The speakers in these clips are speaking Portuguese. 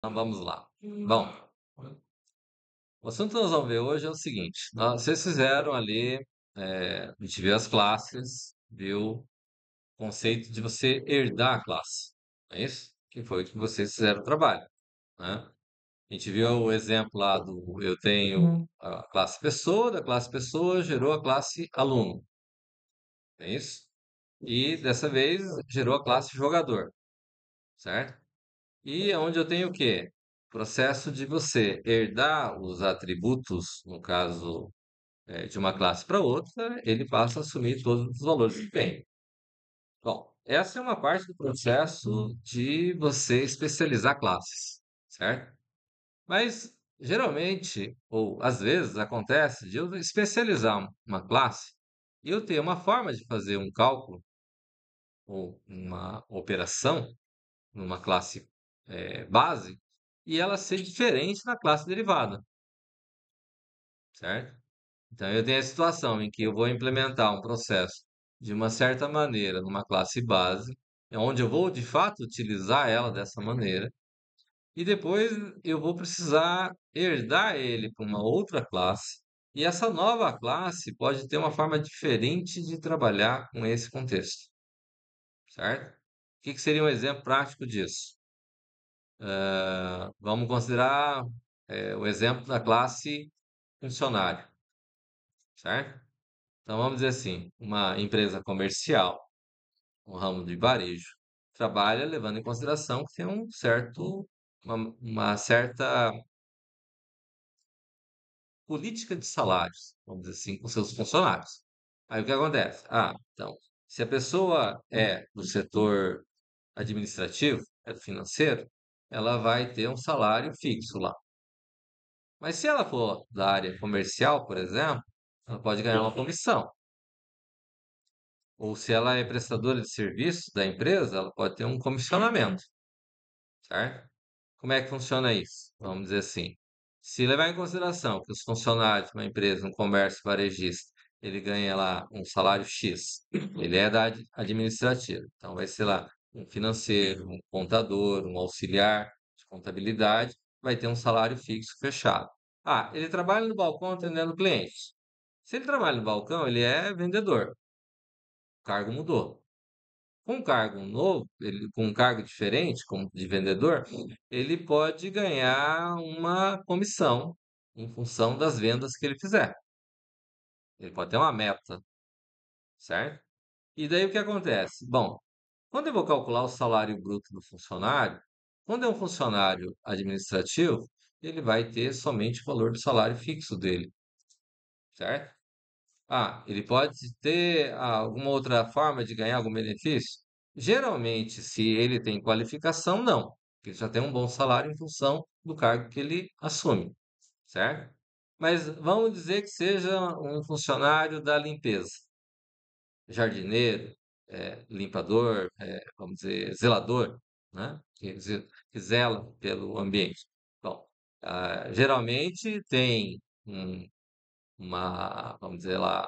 Então vamos lá. Bom, o assunto que nós vamos ver hoje é o seguinte: vocês fizeram ali, a gente viu as classes, viu o conceito de você herdar a classe, não é isso? Que foi o que vocês fizeram o trabalho, né? A gente viu o exemplo lá do eu tenho a classe pessoa, da classe pessoa gerou a classe aluno, não é isso? E dessa vez gerou a classe jogador, certo? E onde eu tenho o quê? Processo de você herdar os atributos, no caso, de uma classe para outra, ele passa a assumir todos os valores que tem. Bom, essa é uma parte do processo de você especializar classes, certo? Mas geralmente, ou às vezes, acontece de eu especializar uma classe e eu ter uma forma de fazer um cálculo ou uma operação numa classe base e ela ser diferente na classe derivada, certo? Então eu tenho a situação em que eu vou implementar um processo de uma certa maneira numa classe base, onde eu vou de fato utilizar ela dessa maneira, e depois eu vou precisar herdar ele para uma outra classe, e essa nova classe pode ter uma forma diferente de trabalhar com esse contexto, certo? O que seria um exemplo prático disso? Vamos considerar o exemplo da classe funcionário, certo? Então vamos dizer assim, uma empresa comercial, um ramo de varejo, trabalha levando em consideração que tem uma certa política de salários, vamos dizer assim, com seus funcionários. Aí o que acontece? Então, se a pessoa é do setor administrativo, é do financeiro, ela vai ter um salário fixo lá. Mas se ela for da área comercial, por exemplo, ela pode ganhar uma comissão. Ou se ela é prestadora de serviço da empresa, ela pode ter um comissionamento, certo? Como é que funciona isso? Vamos dizer assim, se levar em consideração que os funcionários de uma empresa, um comércio varejista, ele ganha lá um salário X, ele é da administrativa, então vai ser lá um financeiro, um contador, um auxiliar de contabilidade, vai ter um salário fixo fechado. Ele trabalha no balcão atendendo clientes. Se ele trabalha no balcão, ele é vendedor, o cargo mudou. Com um cargo novo, com um cargo diferente, como de vendedor, ele pode ganhar uma comissão em função das vendas que ele fizer. Ele pode ter uma meta, certo? E daí o que acontece? Bom, quando eu vou calcular o salário bruto do funcionário, quando é um funcionário administrativo, ele vai ter somente o valor do salário fixo dele, certo? Ele pode ter alguma outra forma de ganhar algum benefício? Geralmente, se ele tem qualificação, não. Ele já tem um bom salário em função do cargo que ele assume, certo? Mas vamos dizer que seja um funcionário da limpeza, jardineiro, limpador, vamos dizer, zelador, né? Que zela pelo ambiente. Bom, geralmente tem vamos dizer lá,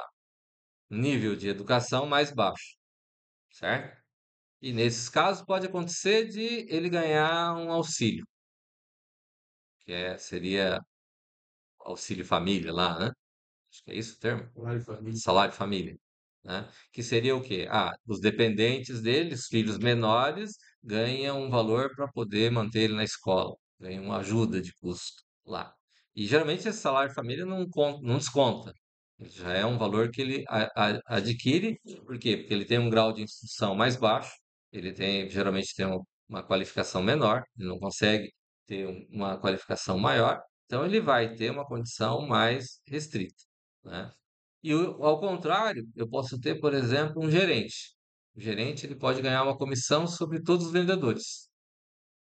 nível de educação mais baixo, certo? E nesses casos pode acontecer de ele ganhar um auxílio, seria auxílio família lá, né? Acho que é isso o termo? Salário família, né? Que seria o quê? Os dependentes dele, os filhos menores, ganham um valor para poder manter ele na escola, ganham uma ajuda de custo lá. E geralmente esse salário família não desconta. Ele já é um valor que ele adquire, por quê? Porque ele tem um grau de instrução mais baixo, geralmente tem uma qualificação menor, ele não consegue ter uma qualificação maior, então ele vai ter uma condição mais restrita, né? E ao contrário, eu posso ter, por exemplo, um gerente. O gerente ele pode ganhar uma comissão sobre todos os vendedores.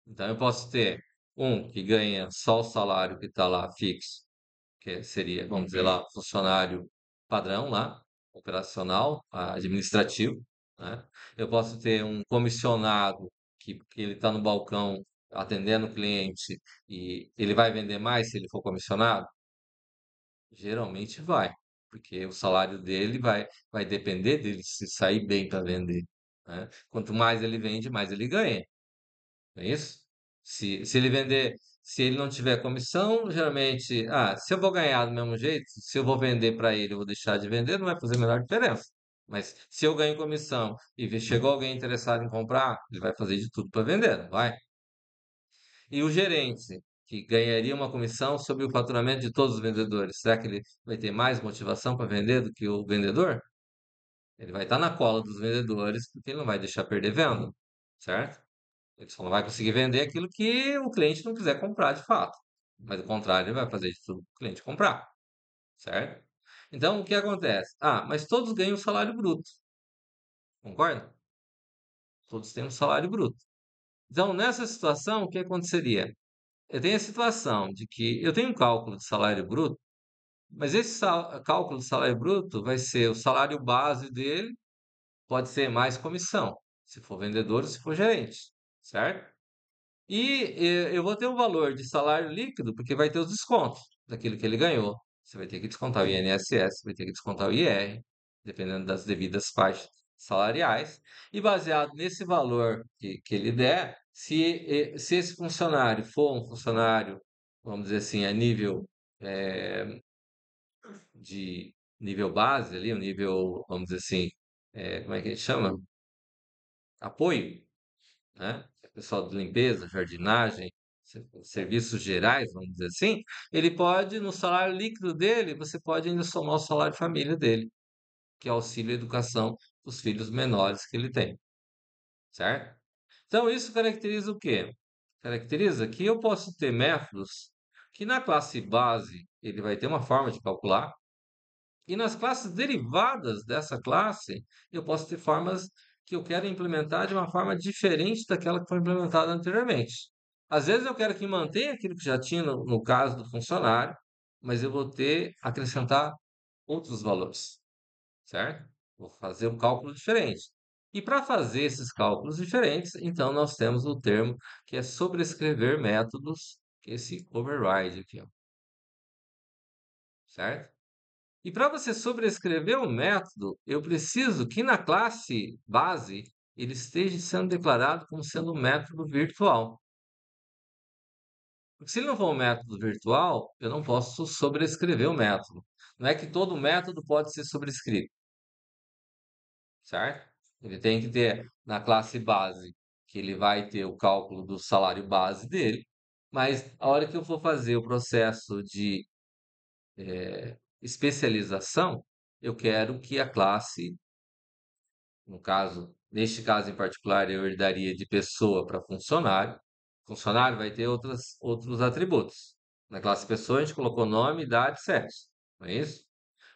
Então eu posso ter um que ganha só o salário que está lá fixo, que seria, vamos dizer lá, funcionário padrão lá, operacional, administrativo, né? Eu posso ter um comissionado que ele está no balcão atendendo o cliente e ele vai vender mais se ele for comissionado? Geralmente vai, porque o salário dele vai depender dele se sair bem para vender, né? Quanto mais ele vende, mais ele ganha, não é isso? Se ele vender, se ele não tiver comissão, geralmente, se eu vou ganhar do mesmo jeito, se eu vou vender para ele, eu vou deixar de vender, não vai fazer a menor diferença. Mas se eu ganho comissão e chegou alguém interessado em comprar, ele vai fazer de tudo para vender, não vai? E o gerente, que ganharia uma comissão sobre o faturamento de todos os vendedores, será que ele vai ter mais motivação para vender do que o vendedor? Ele vai estar na cola dos vendedores porque ele não vai deixar perder venda, certo? Ele só não vai conseguir vender aquilo que o cliente não quiser comprar de fato. Mas o contrário, ele vai fazer de tudo para o cliente comprar, certo? Então, o que acontece? Mas todos ganham o salário bruto, concorda? Todos têm um salário bruto. Então, nessa situação, o que aconteceria? Eu tenho a situação de que eu tenho um cálculo de salário bruto, mas esse cálculo de salário bruto vai ser o salário base dele, pode ser mais comissão, se for vendedor ou se for gerente, certo? Eu vou ter um valor de salário líquido, porque vai ter os descontos daquilo que ele ganhou. Você vai ter que descontar o INSS, vai ter que descontar o IR, dependendo das devidas faixas salariais. E baseado nesse valor que ele der, se esse funcionário for um funcionário, vamos dizer assim, a nível de nível base ali, o nível, vamos dizer assim, como é que a gente chama? Apoio, né? Pessoal de limpeza, jardinagem, serviços gerais, vamos dizer assim, ele pode, no salário líquido dele, você pode ainda somar o salário família dele, que é auxílio à educação dos filhos menores que ele tem, certo? Então, isso caracteriza o quê? Caracteriza que eu posso ter métodos que na classe base ele vai ter uma forma de calcular, e nas classes derivadas dessa classe, eu posso ter formas que eu quero implementar de uma forma diferente daquela que foi implementada anteriormente. Às vezes eu quero que mantenha aquilo que já tinha no caso do funcionário, mas eu vou ter acrescentar outros valores, certo? Vou fazer um cálculo diferente. E para fazer esses cálculos diferentes, então nós temos o termo que é sobrescrever métodos, que é esse override aqui, ó, certo? E para você sobrescrever o método, eu preciso que na classe base ele esteja sendo declarado como sendo um método virtual. Porque se ele não for um método virtual, eu não posso sobrescrever o método. Não é que todo método pode ser sobrescrito, certo? Ele tem que ter na classe base, que ele vai ter o cálculo do salário base dele, mas a hora que eu for fazer o processo de especialização, eu quero que a classe, no caso, neste caso em particular, eu herdaria de pessoa para funcionário. Funcionário vai ter outros atributos. Na classe pessoa, a gente colocou nome, idade, sexo. Não é isso?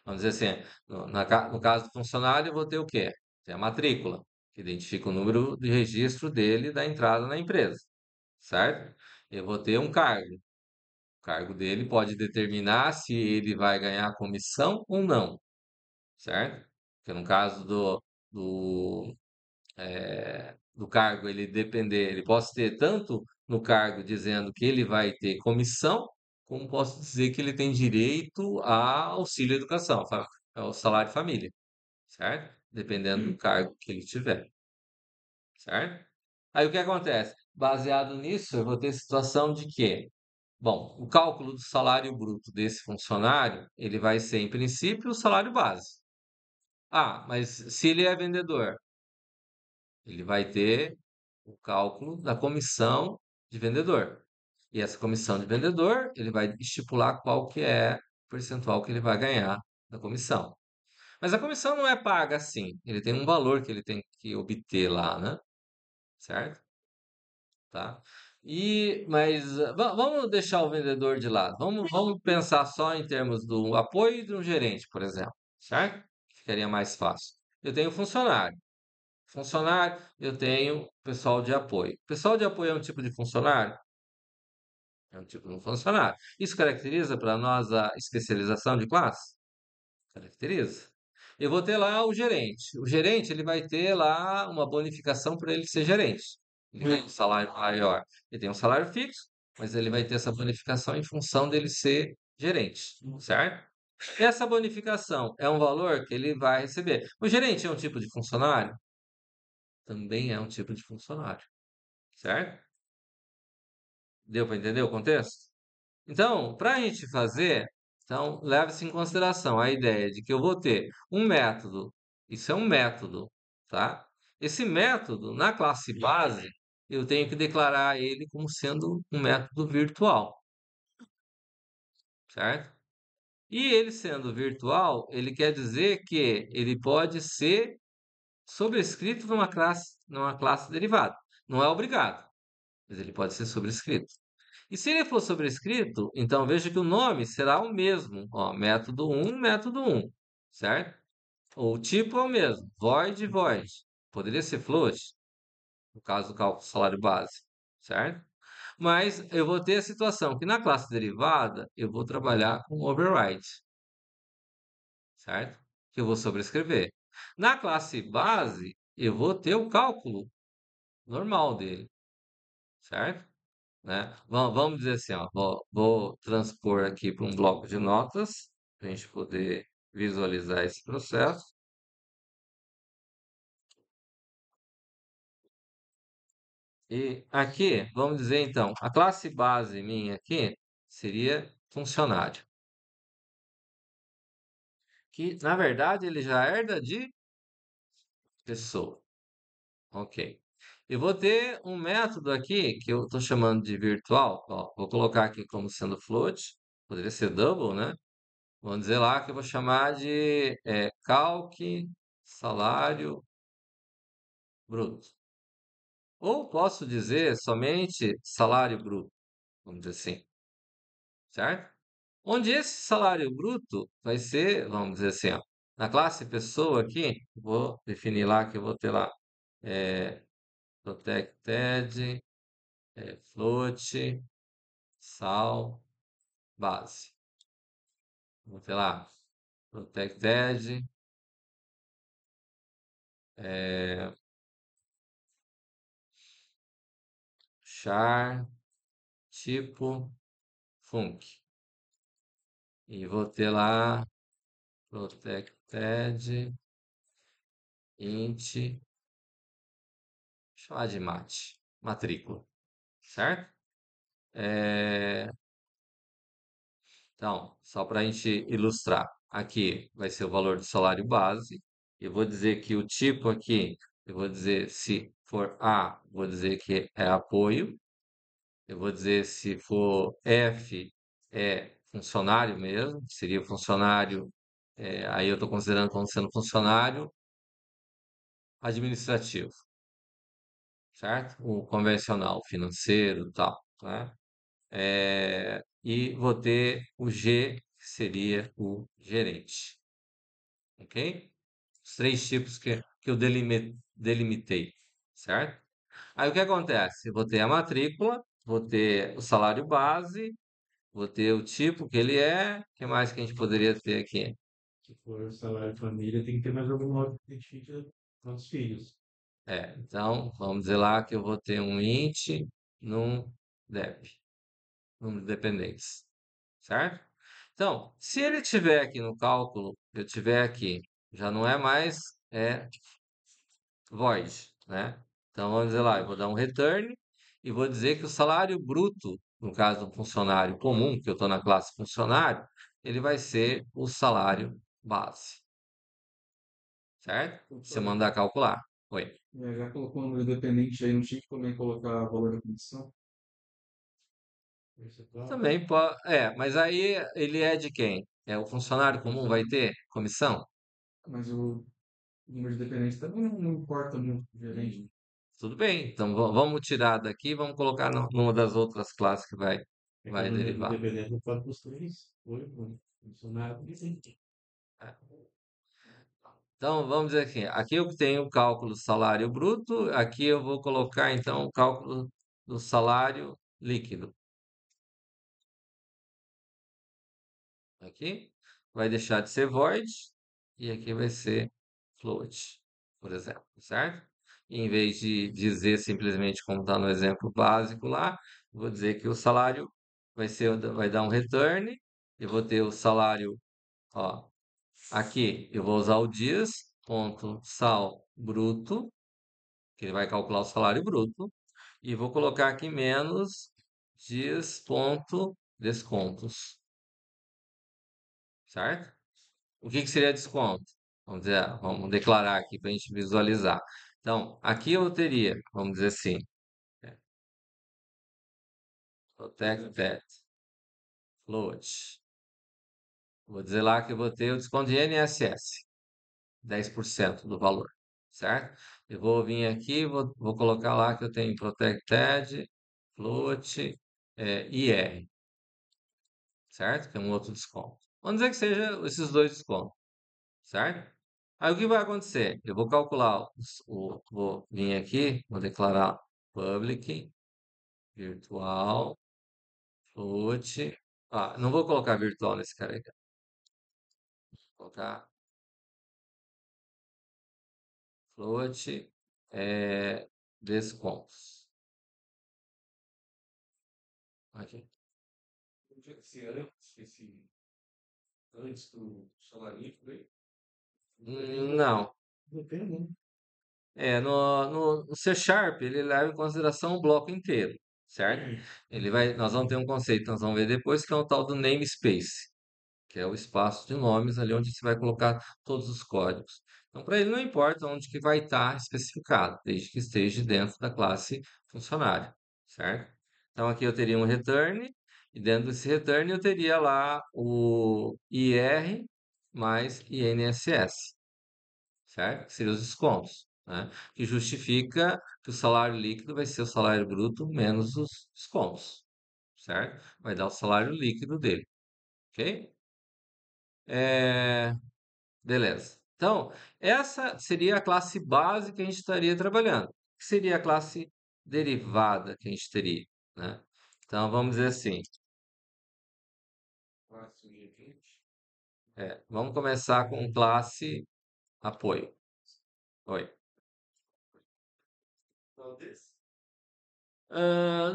Vamos dizer assim, no caso do funcionário, eu vou ter o quê? Tem a matrícula, que identifica o número de registro dele da entrada na empresa, certo? Eu vou ter um cargo. O cargo dele pode determinar se ele vai ganhar comissão ou não, certo? Porque no caso do cargo ele depender, ele possa ter tanto no cargo dizendo que ele vai ter comissão, como posso dizer que ele tem direito a auxílio educação, ao salário família, certo? Dependendo do cargo que ele tiver, certo? Aí o que acontece? Baseado nisso, eu vou ter situação de que, bom, o cálculo do salário bruto desse funcionário, ele vai ser, em princípio, o salário base. Mas se ele é vendedor, ele vai ter o cálculo da comissão de vendedor. E essa comissão de vendedor, ele vai estipular qual que é o percentual que ele vai ganhar da comissão. Mas a comissão não é paga assim. Ele tem um valor que ele tem que obter lá, né? Certo? Tá? Vamos deixar o vendedor de lado. Vamos pensar só em termos do apoio de um gerente, por exemplo. Certo? Ficaria mais fácil. Eu tenho funcionário. Funcionário, eu tenho pessoal de apoio. Pessoal de apoio é um tipo de funcionário? É um tipo de funcionário. Isso caracteriza para nós a especialização de classe? Caracteriza. Eu vou ter lá o gerente. O gerente ele vai ter lá uma bonificação para ele ser gerente. Ele tem um salário maior. Ele tem um salário fixo, mas ele vai ter essa bonificação em função dele ser gerente, certo? Essa bonificação é um valor que ele vai receber. O gerente é um tipo de funcionário? Também é um tipo de funcionário, certo? Deu para entender o contexto? Então, para a gente fazer, então leve-se em consideração a ideia de que eu vou ter um método, isso é um método, tá? Esse método, na classe base, eu tenho que declarar ele como sendo um método virtual, certo? E ele sendo virtual, ele quer dizer que ele pode ser sobrescrito numa classe derivada. Não é obrigado, mas ele pode ser sobrescrito. E se ele for sobrescrito, então veja que o nome será o mesmo, ó, método 1, método 1, certo? O tipo é o mesmo, void, void. Poderia ser float, no caso do cálculo salário base, certo? Mas eu vou ter a situação que na classe derivada eu vou trabalhar com override, certo? Que eu vou sobrescrever. Na classe base, eu vou ter o cálculo normal dele, certo? Né? Vamos dizer assim, ó, vou transpor aqui para um bloco de notas, para a gente poder visualizar esse processo. E aqui, vamos dizer então, a classe base minha aqui seria funcionário, que na verdade ele já herda de pessoa. Ok. Eu vou ter um método aqui que eu estou chamando de virtual. Ó, vou colocar aqui como sendo float, poderia ser double, né? Vamos dizer lá que eu vou chamar de calc salário bruto. Ou posso dizer somente salário bruto, vamos dizer assim, certo? Onde esse salário bruto vai ser, vamos dizer assim, ó, na classe pessoa aqui, vou definir lá que eu vou ter lá é, protected, float, sal, base. Vou ter lá protected, é, char, tipo, func. E vou ter lá protected, int, chamar de matrícula, certo? É, então, só para a gente ilustrar, aqui vai ser o valor do salário base. Eu vou dizer que o tipo aqui, eu vou dizer se for A, vou dizer que é apoio. Eu vou dizer se for F, é funcionário mesmo, seria funcionário, aí eu estou considerando como sendo funcionário administrativo, certo? O convencional, financeiro e tal, né? E vou ter o G, que seria o gerente, ok? Os três tipos que eu delimitei, certo? Aí o que acontece? Eu vou ter a matrícula, vou ter o salário base, vou ter o tipo que ele é, o que mais que a gente poderia ter aqui? Se for salário família, tem que ter mais algum modo que identifica quantos filhos. Então, vamos dizer lá que eu vou ter um int num dep, número de dependentes, certo? Então, se ele tiver aqui no cálculo, eu tiver aqui, já não é mais void, né? Então, vamos dizer lá, eu vou dar um return e vou dizer que o salário bruto, no caso do funcionário comum, que eu estou na classe funcionário, ele vai ser o salário base, certo? Se eu Doutor, mandar calcular. Oi. já colocou o número dependente aí, não tinha que também colocar o valor da comissão percentual? Também pode. Mas aí ele é de quem? É o funcionário comum vai ter comissão? Mas o número de dependentes também não importa muito pro Hum, gerente. Tudo bem. Então vamos tirar daqui e vamos colocar numa das outras classes que vai, É que o vai número de derivar. dependentes não pode para os três. Foi funcionário. Então, vamos dizer aqui. Aqui eu tenho o cálculo do salário bruto, aqui eu vou colocar então o cálculo do salário líquido. Aqui vai deixar de ser void e aqui vai ser float, por exemplo, certo? E em vez de dizer simplesmente como está no exemplo básico lá, vou dizer que o salário vai dar um return, eu vou ter o salário, ó, aqui eu vou usar o dias, ponto, sal bruto, que ele vai calcular o salário bruto, e vou colocar aqui menos Descontos, certo? O que que seria desconto? Vamos dizer, vamos declarar aqui para a gente visualizar. Então, aqui eu teria, vamos dizer assim, é, protected float. Vou dizer lá que eu vou ter o desconto de INSS, 10% do valor, certo? Eu vou vir aqui, vou colocar lá que eu tenho protected float IR, certo? Que é um outro desconto. Vamos dizer que seja esses dois descontos, certo? Aí o que vai acontecer? Eu vou calcular, vou vir aqui, vou declarar public virtual float. Ah, não vou colocar virtual nesse cara aqui. Vou colocar float descontos. Aqui. Antes do salário líquido aí? Não. Depende, né? No C Sharp ele leva em consideração o bloco inteiro, certo? Nós vamos ter um conceito, nós vamos ver depois, que é o tal do namespace, que é o espaço de nomes ali onde você vai colocar todos os códigos. Então, para ele não importa onde que vai estar especificado, desde que esteja dentro da classe funcionário, certo? Então, aqui eu teria um return, e dentro desse return eu teria lá o IR mais INSS, certo? Que seriam os descontos, né? Que justifica que o salário líquido vai ser o salário bruto menos os descontos, certo? Vai dar o salário líquido dele, ok? É, beleza. Então, essa seria a classe base que a gente estaria trabalhando. Que seria a classe derivada que a gente teria, né? Então, vamos dizer assim, vamos começar com classe apoio. Oi.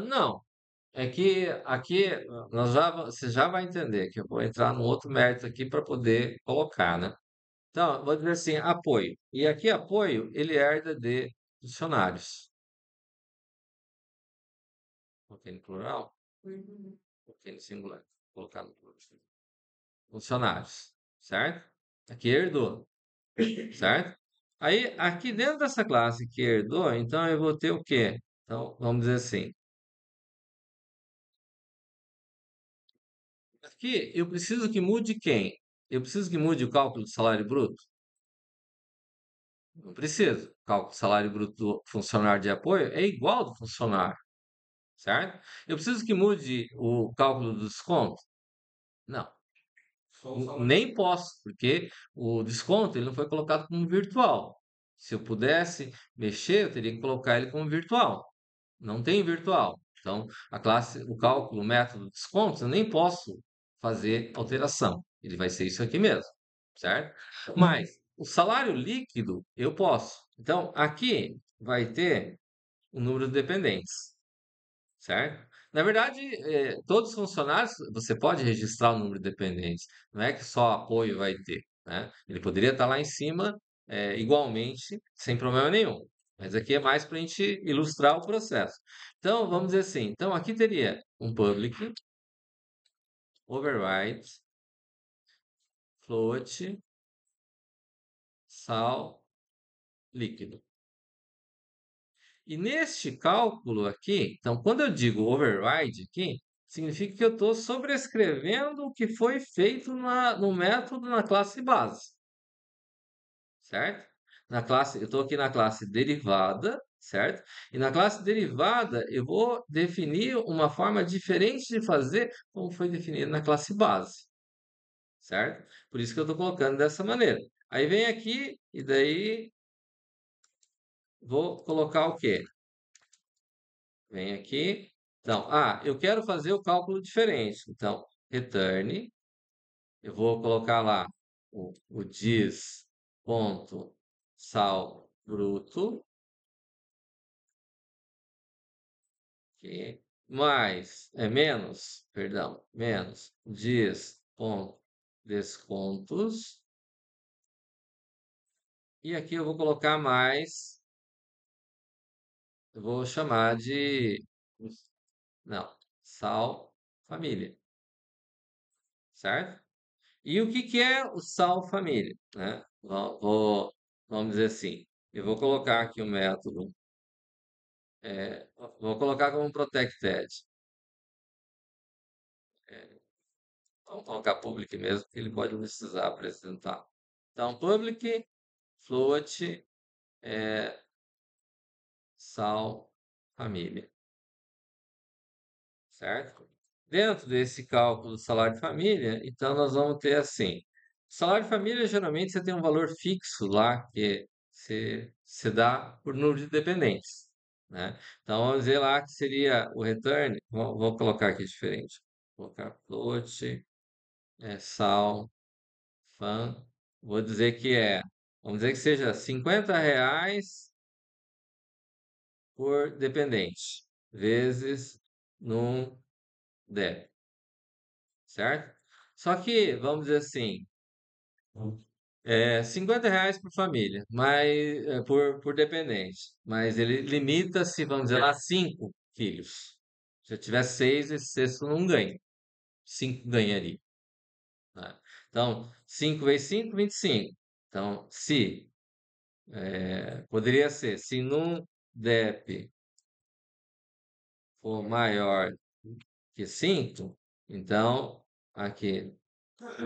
Não, é que aqui você já vai entender que eu vou entrar num outro mérito aqui para poder colocar, né? Então, vou dizer assim, apoio. E aqui apoio, ele herda de funcionários. Coloquei no plural, coloquei no singular. Vou colocar no plural. Funcionários, certo? Aqui herdou, certo? Aí, aqui dentro dessa classe que herdou, então eu vou ter o quê? Então, vamos dizer assim, aqui eu preciso que mude quem? Eu preciso que mude o cálculo do salário bruto? Não preciso. O cálculo do salário bruto do funcionário de apoio é igual ao do funcionário, certo? Eu preciso que mude o cálculo do desconto? Não. Nem posso, porque o desconto ele não foi colocado como virtual. Se eu pudesse mexer, eu teria que colocar ele como virtual. Não tem virtual. Então, a classe, o cálculo, o método de descontos, eu nem posso fazer alteração. Ele vai ser isso aqui mesmo, certo? Mas o salário líquido eu posso. Então, aqui vai ter o número de dependentes, certo? Na verdade, todos os funcionários você pode registrar o número de dependentes. Não é que só apoio vai ter, né? Ele poderia estar lá em cima, igualmente, sem problema nenhum. Mas aqui é mais para a gente ilustrar o processo. Então, vamos dizer assim. Então, aqui teria um public, override, float, sal, líquido. E neste cálculo aqui, então, quando eu digo override aqui, significa que eu estou sobrescrevendo o que foi feito no método na classe base, certo? Eu estou aqui na classe derivada, certo? E na classe derivada eu vou definir uma forma diferente de fazer como foi definido na classe base, certo? Por isso que eu estou colocando dessa maneira. Aí vem aqui e daí vou colocar o quê? Vem aqui. Então, eu quero fazer o cálculo diferente. Então, return, eu vou colocar lá o dis ponto sal bruto, que mais, perdão, menos dis ponto descontos. E aqui eu vou colocar mais, eu vou chamar de, não, sal família, certo? E o que que é o sal família, né? Vamos dizer assim, eu vou colocar aqui o método, vou colocar como protected. Vamos colocar public mesmo, que ele pode precisar apresentar. Então, public float sal família, certo? Dentro desse cálculo do salário de família, então nós vamos ter assim: salário de família, geralmente você tem um valor fixo lá que se dá por número de dependentes, né? Então vamos dizer lá que seria o return, vou colocar aqui diferente. Vou colocar float, sal, fan, vou dizer que vamos dizer que seja R$ 50 por dependente, vezes num débito, certo? Só que, vamos dizer assim, R$ 50 por família, mas, por dependente, mas ele limita-se, vamos dizer lá, 5 filhos. Se eu tiver 6, esse sexto não ganha. 5 ganharia, né? Então, 5 vezes 5, 25. Então, poderia ser, se num DEP for maior que 5, então aqui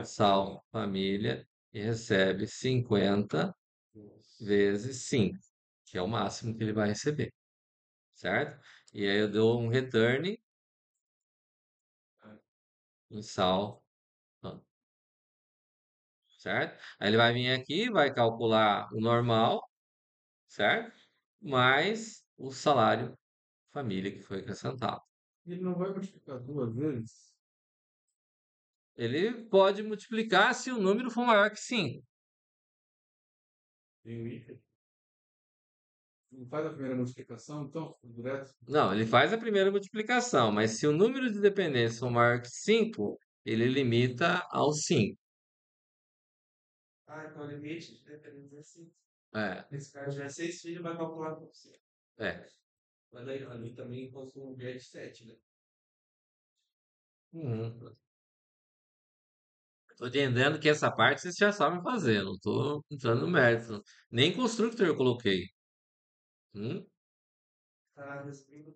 sal família e recebe 50 vezes 5, que é o máximo que ele vai receber, certo? E aí eu dou um return em sal, certo? Aí ele vai vir aqui, vai calcular o normal, certo? Mais o salário família que foi acrescentado. Ele não vai multiplicar duas vezes? Ele pode multiplicar se o número for maior que 5. Tem o hífen. Não faz a primeira multiplicação, então, direto? Não, ele faz a primeira multiplicação, mas se o número de dependentes for maior que 5, ele limita ao 5. Ah, então o limite de dependência é 5. É, Esse cara tiver 6 filhos, vai calcular com você. é. Mas aí, ali também consome um de 7, né? Uhum. Tô entendendo que essa parte vocês já sabem fazer, não tô entrando no mérito. Nem constructor eu coloquei. Hum? Tá resumindo.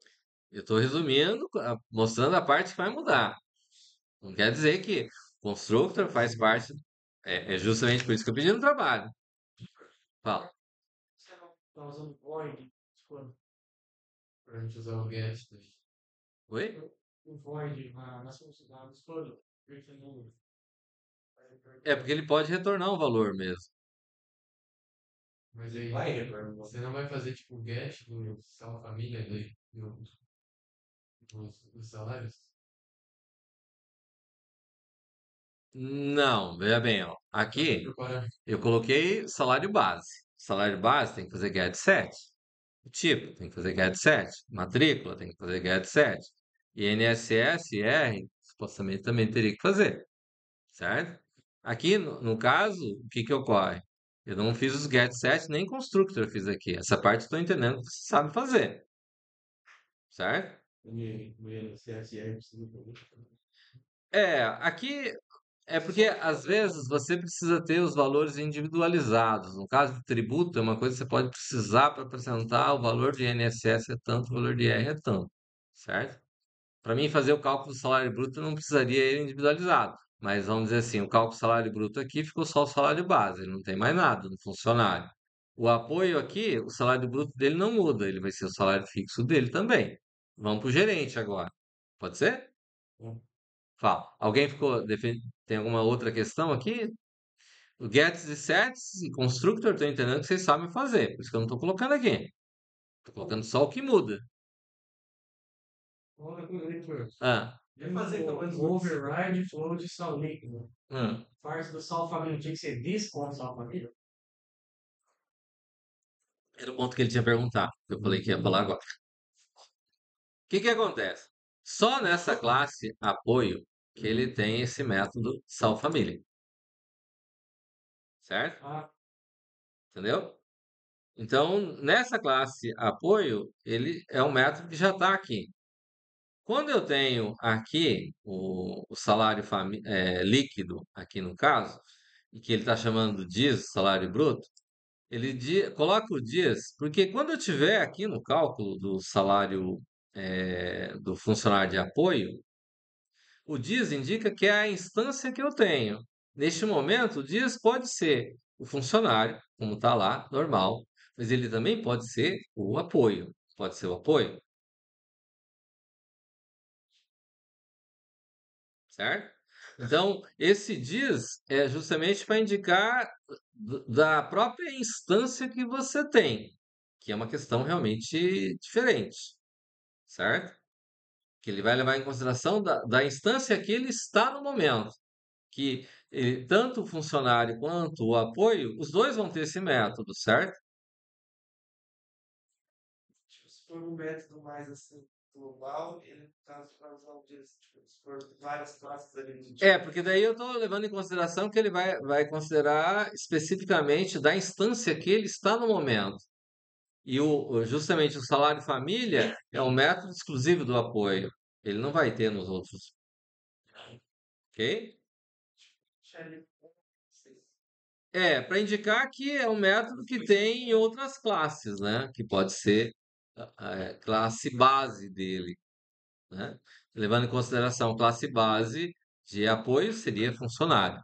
Eu tô resumindo, mostrando a parte que vai mudar. Não quer dizer que constructor faz parte. É justamente por isso que eu pedi no trabalho. Fala. Você não tá usando void, tipo, pra gente usar o get daí. Oi? O void nas funcionalidades todas, written número. É porque ele pode retornar um valor mesmo. Mas aí, vai, você não vai fazer tipo get do sal família daí, dos salários? Não, veja bem, ó. Aqui Preparar. eu coloquei salário base. Salário base tem que fazer get 7. Tipo, tem que fazer get 7. Matrícula tem que fazer get 7. INSS e R, supostamente também teria que fazer, certo? Aqui, no caso, o que que ocorre? Eu não fiz os get 7 nem constructor eu fiz aqui. Essa parte eu estou entendendo que você sabe fazer, certo? No INSS precisa fazer. Aqui é porque às vezes você precisa ter os valores individualizados. No caso do tributo, é uma coisa que você pode precisar para apresentar o valor de INSS é tanto, o valor de R é tanto, certo? Para mim fazer o cálculo do salário bruto, eu não precisaria ele individualizado. Mas vamos dizer assim, o cálculo do salário bruto aqui ficou só o salário base, ele não tem mais nada no funcionário. O apoio aqui, o salário bruto dele não muda, ele vai ser o salário fixo dele também. Vamos para o gerente agora. Pode ser? Fala. Alguém tem alguma outra questão aqui? O gets e sets e constructor, tô entendendo que vocês sabem fazer, por isso que eu não tô colocando aqui. Tô colocando só o que muda. Olha, Heitor, Ah, ia fazer o override flow de sal líquido. hum. Parte do sal família tinha que ser this com sal família? Era o ponto que ele tinha perguntado. Eu falei que ia falar agora. O que que acontece? Só nessa classe apoio que ele tem esse método sal família, certo? Ah, Entendeu? Então, nessa classe apoio, ele é um método que já está aqui. Quando eu tenho aqui o salário líquido, aqui no caso, e que ele está chamando de dias, salário bruto, coloca o dias, porque quando eu tiver aqui no cálculo do salário do funcionário de apoio, o dias indica que é a instância que eu tenho. Neste momento, o dias pode ser o funcionário, como está lá, normal, mas ele também pode ser o apoio. Pode ser o apoio, certo? Então, esse dias é justamente para indicar da própria instância que você tem, que é uma questão realmente diferente, certo? Que ele vai levar em consideração da instância que ele está no momento. Que tanto o funcionário quanto o apoio, os dois vão ter esse método, certo? Tipo, se for um método mais assim, global, ele no caso vai usar o dias, tipo, se for várias classes ali de É, tipo. porque daí eu estou levando em consideração que ele vai considerar especificamente da instância que ele está no momento. E justamente o salário família é um método exclusivo do apoio. Ele não vai ter nos outros, ok? Shelley, não sei se- É, para indicar que é um método que tem em outras classes, né? Que pode ser a classe base dele, né? Levando em consideração classe base de apoio seria funcionário,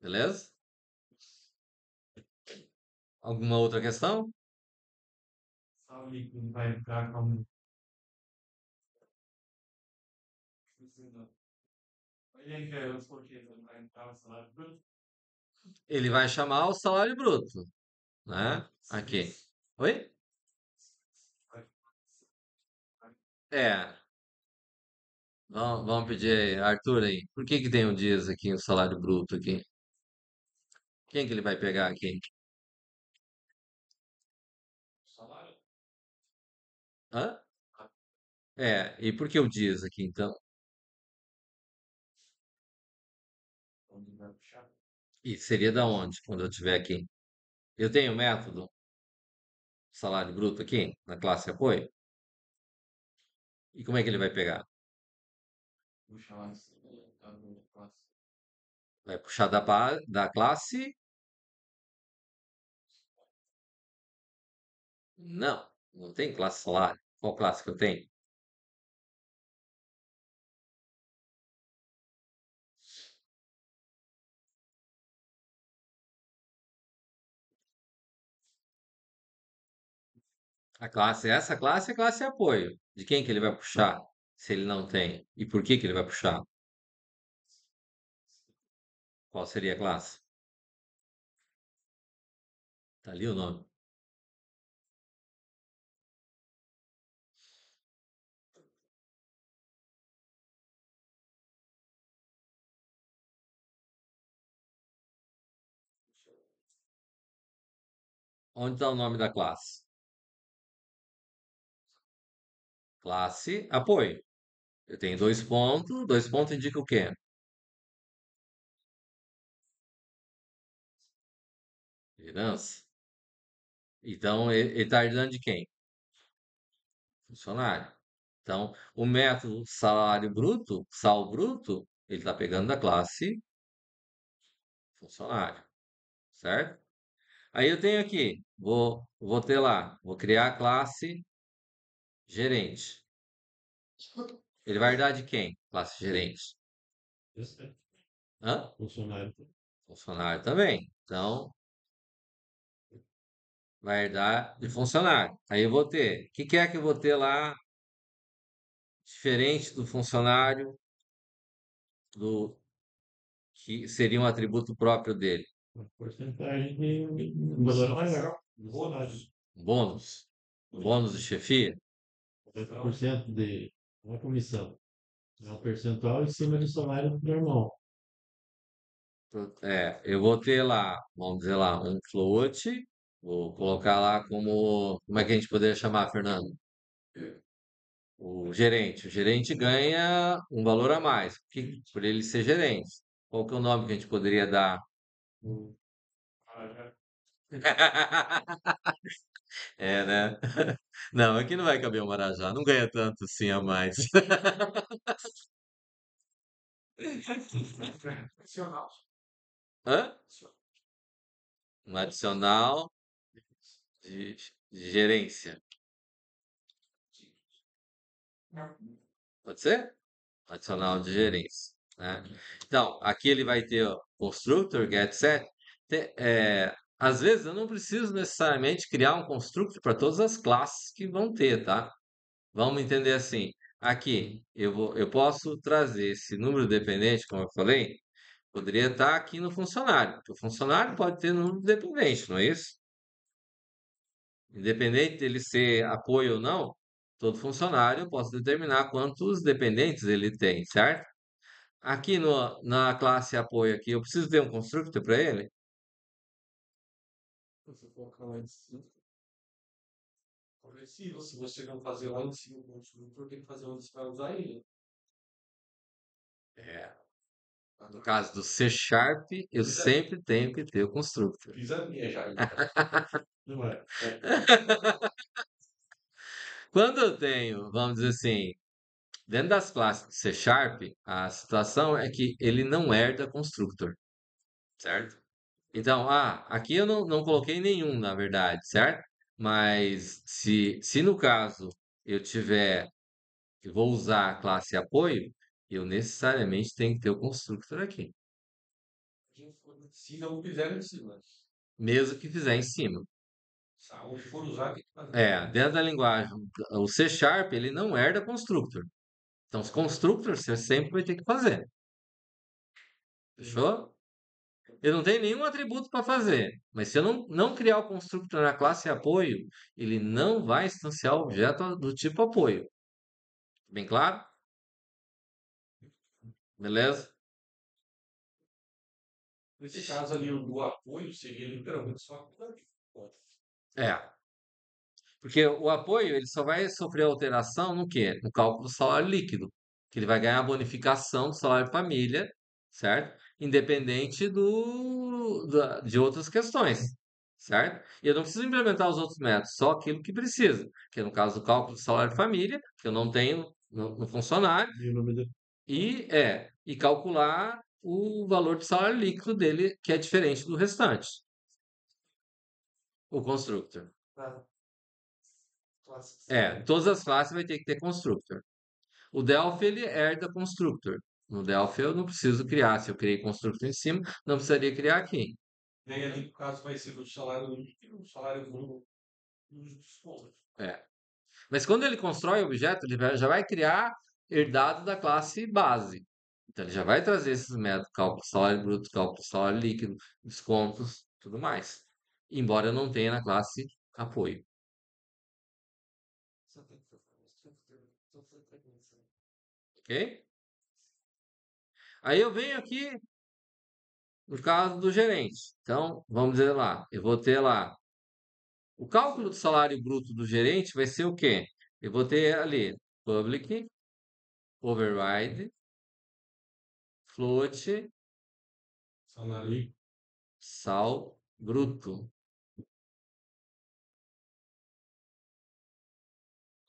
beleza? Alguma outra questão? sabe que vai entrar como. Não. Ele que é os porquês, ele vai entrar o salário bruto. Ele vai chamar o salário bruto, né? Aqui. Sim. Oi? Vai- É, vamos pedir aí, Arthur aí. Por que que tem um dias aqui, o salário bruto aqui? Quem que ele vai pegar aqui? Salário? Hã? E por que o dias aqui, então? Onde vai puxar? E seria da onde, quando eu estiver aqui? Eu tenho método, salário bruto aqui, na classe apoio? E como é que ele vai pegar? Puxar lá em cima, tá no classe. Vai puxar da classe? Não, não tem classe salário. Qual classe que eu tenho? Essa classe é classe apoio. De quem que ele vai puxar? Se ele não tem. E por que que ele vai puxar? Qual seria a classe? Tá ali o nome. Onde está o nome da classe? Classe apoio. Eu tenho dois pontos indica o quê? Liderança. Então, ele está herdando de quem? Funcionário. Então, o método salário bruto, sal bruto, ele está pegando da classe funcionário, certo? Aí eu tenho aqui, vou ter lá, vou criar a classe gerente. Ele vai herdar de quem? Classe gerente. Isso é Hã? funcionário. Funcionário também. Então, vai herdar de funcionário. Aí eu vou ter, o que que é que eu vou ter lá diferente do funcionário, do que seria um atributo próprio dele? Porcentagem de valor maior. Bônus. Bônus. Bônus de chefia? 50% de uma comissão. É um percentual em cima do salário normal. Eu vou ter lá, vamos dizer lá, um float, vou colocar lá como é que a gente poderia chamar, Fernando? O gerente. O gerente ganha um valor a mais, por ele ser gerente. Qual que é o nome que a gente poderia dar? Hum. Ah, já. É, né? Não, aqui não vai caber o Marajá, não ganha tanto assim a mais. Nacional. Hã? Um adicional de, de gerência. Pode ser? Adicional de gerência, né? Então, aqui ele vai ter ó, constructor, get set. Às vezes eu não preciso necessariamente criar um constructor para todas as classes que vão ter, tá? Vamos entender assim. Aqui eu posso trazer esse número dependente, como eu falei, poderia estar aqui no funcionário. Porque o funcionário pode ter número dependente, não é isso? Independente dele ser apoio ou não, todo funcionário eu posso determinar quantos dependentes ele tem, certo? Aqui no, na classe apoio aqui, eu preciso ter um constructor para ele? Você colocar lá em cima. Progressivo, se você não fazer lá em cima o construtor, tem que fazer onde você vai usar ele. É. No caso do C Sharp, eu sempre tenho que ter o constructor. Fiz a minha já. Não é? Quando eu tenho, vamos dizer assim, dentro das classes do C Sharp, a situação é que ele não herda constructor, certo? Então, aqui eu não coloquei nenhum, na verdade, certo? Mas se no caso eu vou usar a classe apoio, eu necessariamente tenho que ter o constructor aqui, Se não fizer, em cima. mesmo que fizer em cima. Onde for usar, tem que fazer. Dentro da linguagem, o C Sharp, ele não herda constructor. Então, os constructors você sempre vai ter que fazer. Fechou? Eu não tenho nenhum atributo para fazer, mas se eu não criar o constructor na classe apoio, ele não vai instanciar o objeto do tipo apoio. Bem claro? Beleza? Nesse caso ali, o apoio seria literalmente só aquilo ali. É, porque o apoio ele só vai sofrer alteração no quê? No cálculo do salário líquido, que ele vai ganhar a bonificação do salário família, certo? Independente de outras questões, certo? E eu não preciso implementar os outros métodos, só aquilo que precisa, que é no caso do cálculo do salário família, que eu não tenho no funcionário, E o nome dele? e calcular o valor do salário líquido dele, que é diferente do restante, o constructor. Tá. Classe. Todas as classes vai ter que ter constructor. O Delphi ele herda constructor. No Delphi eu não preciso criar. Se eu criei constructor em cima, não precisaria criar aqui. E aí ali, no caso, vai ser o salário líquido, o salário bruto e os descontos. É. Mas quando ele constrói o objeto, já vai criar herdado da classe base. Então ele já vai trazer esses métodos, cálculo salário bruto, cálculo salário líquido, descontos, tudo mais. Embora eu não tenha na classe apoio. Só tem que fazer uma estrutura. Ok? Aí eu venho aqui no caso do gerente. Então, vamos dizer lá, eu vou ter lá o cálculo do salário bruto do gerente vai ser o quê? Eu vou ter ali public, override, float, Salário. sal bruto.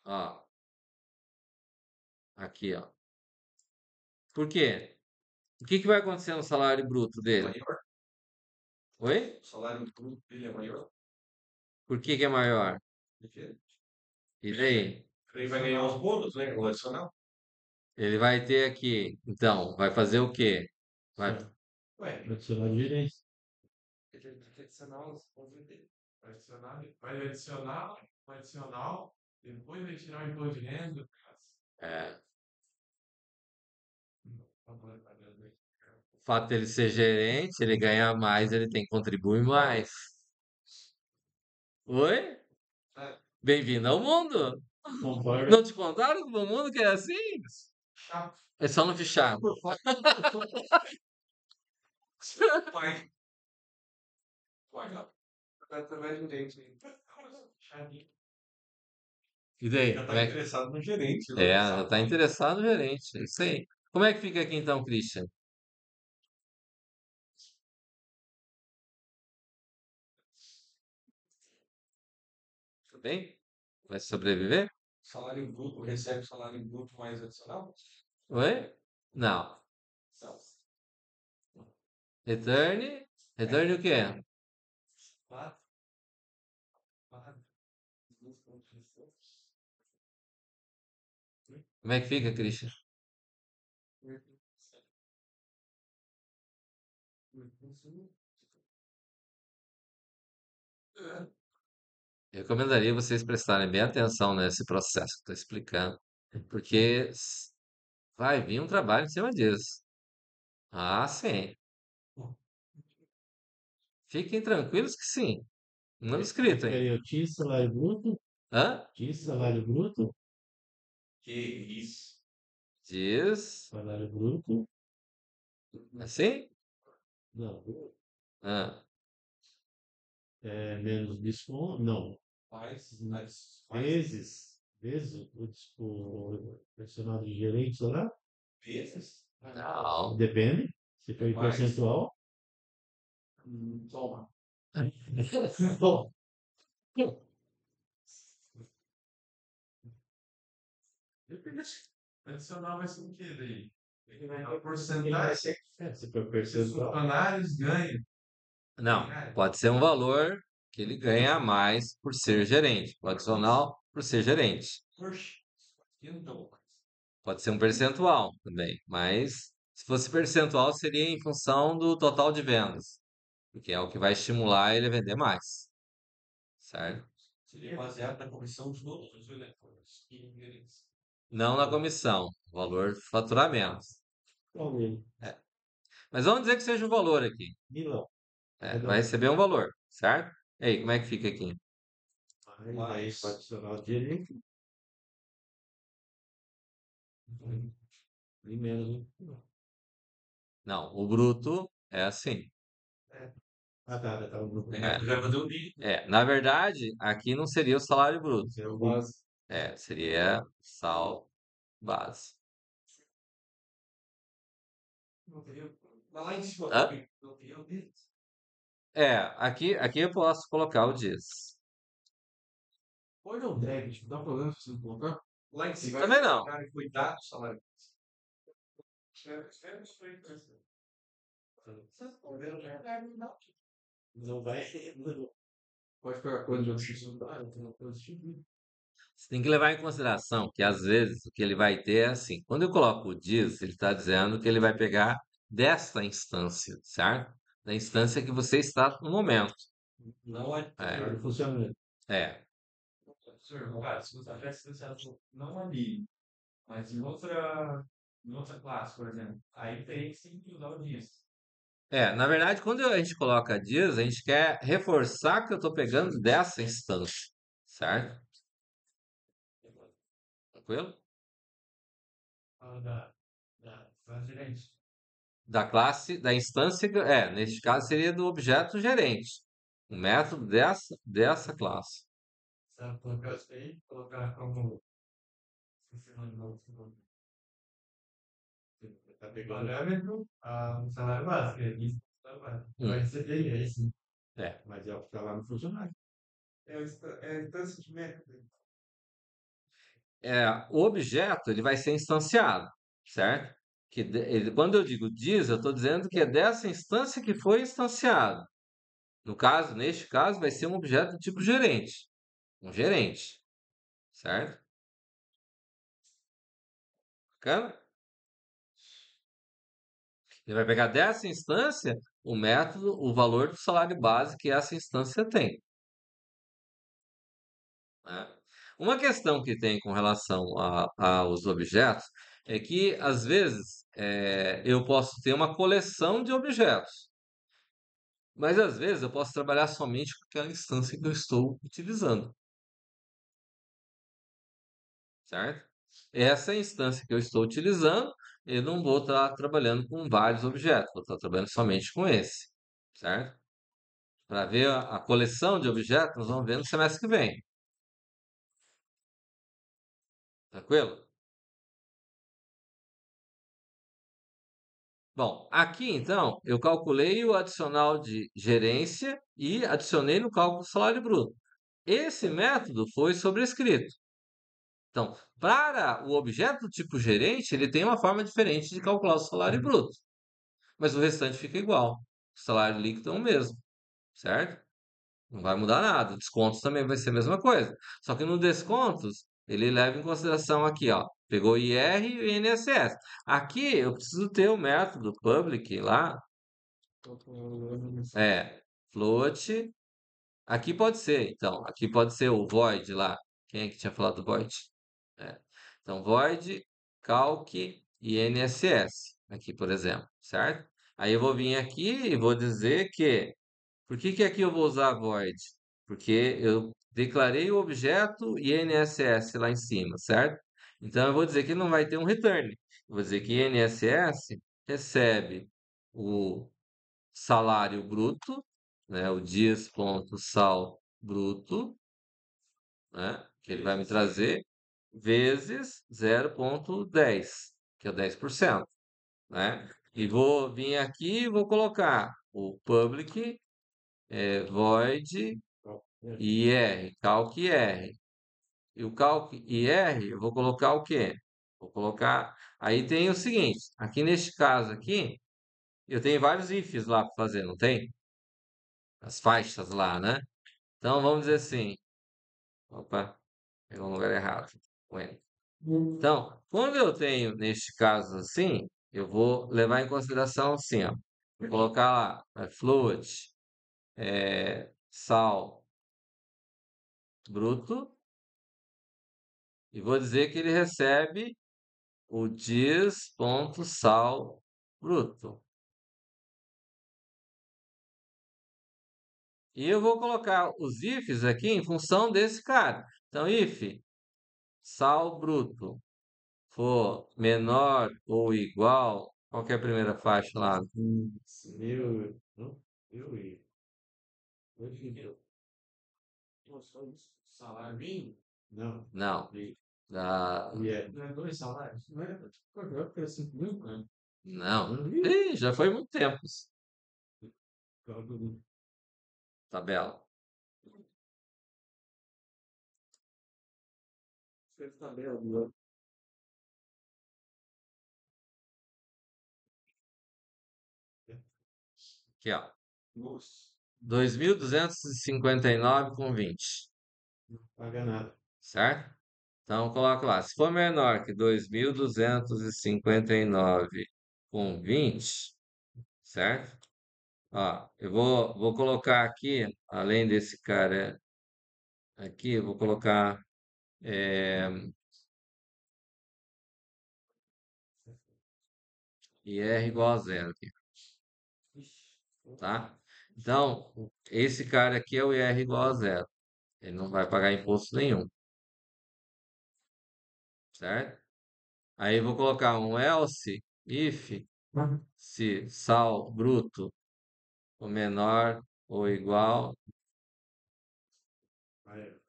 Ó, aqui, ó. Por quê? O que que vai acontecer no salário bruto dele? Maior. Oi? O salário bruto dele é maior. Por que que é maior? Porque E daí? ele vai ganhar os bônus, né? O adicional. Ele vai ter aqui, então, vai fazer o quê? Vai, Ué, adicionar direito. Ele tem que adicionar os pontos dele. Vai adicionar, depois vai tirar o imposto de renda. é, o fato dele ser gerente, ele ganha mais, ele tem que contribuir mais. Oi? É, Bem-vindo ao mundo! concordo. Não te contaram do mundo que é assim? Chato. É só não fichar. Pai. Pai, não. Através de um dente aí. Chatinho. E daí? Já Como tá é que... interessado no gerente, né? Já tá interessado no gerente. É isso aí. Como é que fica aqui então, Christian? bem? Vai sobreviver? Salário bruto, recebe salário bruto mais adicional? Oi? Não. Não. Return. Return o quê? Quatro, quatro, duas condições. Como é que fica, Christian? Eu recomendaria vocês prestarem bem atenção nesse processo que estou explicando, porque vai vir um trabalho em cima disso. Ah, sim. Fiquem tranquilos que sim. Não escrito, hein? Ficaria X salário bruto, Hã? X salário bruto, Que isso? Diz. salário bruto, Assim? não, Ah, menos desconto, não, Mais vezes o personal de gerente lá, vezes? não. depende, se for em Mais. percentual. Toma. Bom, Depende. Adicional vai ser o quê daí? Ele vai dar porcentagem. se for Os percentual, funcionários ganham. Não. Pode ser um valor que ele ganha a mais por ser gerente. O adicional por ser gerente. Oxe. Então, Pode ser um percentual também, mas se fosse percentual seria em função do total de vendas, porque é o que vai estimular ele a vender mais, certo? seria baseado na comissão de todos os eleitores e gerentes. Não na comissão, valor de faturamento. qual ele? Mas vamos dizer que seja um valor aqui. Milão. Vai receber um valor, certo? E aí, como é que fica aqui? Aí para adicional de gerente, e menos. Não, o bruto é assim. Tá, o grupo. É. Já fazer o vídeo. Na verdade, aqui não seria o salário bruto. Será o base. Seria sal base. Não teria. Lá em cima, Hã? não teria o vídeo. Aqui eu posso colocar o diz. Pode não deve, não dá problema se não colocar. Lá em cima. Também não. Cara, que foi dado o salário. Espera, isso foi interessante. Não vai. Pode ficar coisa de outros funcionários, tem uma coisa tipo. Você tem que levar em consideração que às vezes o que ele vai ter é assim. Quando eu coloco o diz, ele está dizendo que ele vai pegar desta instância, certo? Da instância que você está no momento. Não é. É, Funciona. é. Senhor, cara, se você tivesse licenciado não ali, mas em outra classe, por exemplo, aí teria que sempre usar o disso. Na verdade, quando a gente coloca diz, a gente quer reforçar que eu estou pegando dessa instância, certo? Tranquilo? Da gerente. Da classe, da instância, neste caso seria do objeto gerente. O método dessa classe. Sabe, colocar isso aí, colocar como. Esqueci o nome do nome. Tá pegando. Parâmetro, um salário básico, é isso, salário básico. Hum. Vai receber isso. Mas é o que está lá no funcionário. É a instância de método. O objeto ele vai ser instanciado, certo? Quando eu digo diz, eu estou dizendo que é dessa instância que foi instanciado. No caso, neste caso, vai ser um objeto do tipo gerente. Um gerente, certo? Bacana? Ele vai pegar dessa instância o método, o valor do salário base que essa instância tem. Né? Uma questão que tem com relação aos objetos é que, às vezes, eu posso ter uma coleção de objetos, mas às vezes eu posso trabalhar somente com aquela instância que eu estou utilizando, certo? Essa instância que eu estou utilizando, eu não vou estar trabalhando com vários objetos, vou estar trabalhando somente com esse, certo? Para ver a coleção de objetos, nós vamos ver no semestre que vem. Tranquilo? Bom, aqui então eu calculei o adicional de gerência e adicionei no cálculo do salário bruto. Esse método foi sobrescrito. Então, para o objeto do tipo gerente, ele tem uma forma diferente de calcular o salário bruto, mas o restante fica igual. O salário líquido é o mesmo, certo? Não vai mudar nada. Descontos também vai ser a mesma coisa. Só que no descontos, ele leva em consideração aqui, ó. Pegou IR e INSS. Aqui eu preciso ter o método public lá. É, float. Aqui pode ser, então. Aqui pode ser o void lá. Quem é que tinha falado do void? É. Então, void, calc e INSS. Aqui, por exemplo, certo? Aí eu vou vir aqui e vou dizer que por que que aqui eu vou usar void? Porque eu declarei o objeto INSS lá em cima, certo? Então eu vou dizer que não vai ter um return. Eu vou dizer que INSS recebe o salário bruto, né, o dias.sal bruto, né, que ele vai me trazer, vezes 0,10, que é o 10%, né? E vou vir aqui e vou colocar o public void IR, calc IR. E o calc IR, eu vou colocar o quê? Vou colocar. Aí tem o seguinte: aqui neste caso aqui, eu tenho vários ifs lá para fazer, não tem? As faixas lá, né? Então vamos dizer assim. Opa, pegou no lugar errado. Ué. Então, quando eu tenho neste caso assim, eu vou levar em consideração assim, ó. Vou colocar lá, fluid, sal bruto, e vou dizer que ele recebe o dias.sal bruto. E eu vou colocar os ifs aqui em função desse cara. Então, if sal bruto for menor ou igual, qual que é a primeira faixa lá? Não? Eu e. Hoje Salário mínimo? não. Não, da... E é. Não é 2 salários? Não é? Eu quero 5.000, né? Não. Ih, já foi muito tempo. Cálculo Tabela. Fez tabela do Aqui, ó. gosto. 2.259,20, não paga nada. certo? Então, coloca lá. Se for menor que 2.259,20, certo? Ó, eu vou colocar aqui, além desse cara aqui, eu vou colocar IR igual a zero aqui, tá? Então, esse cara aqui é o IR igual a zero. Ele não vai pagar imposto nenhum, certo? Aí eu vou colocar um else if se sal bruto for menor ou igual.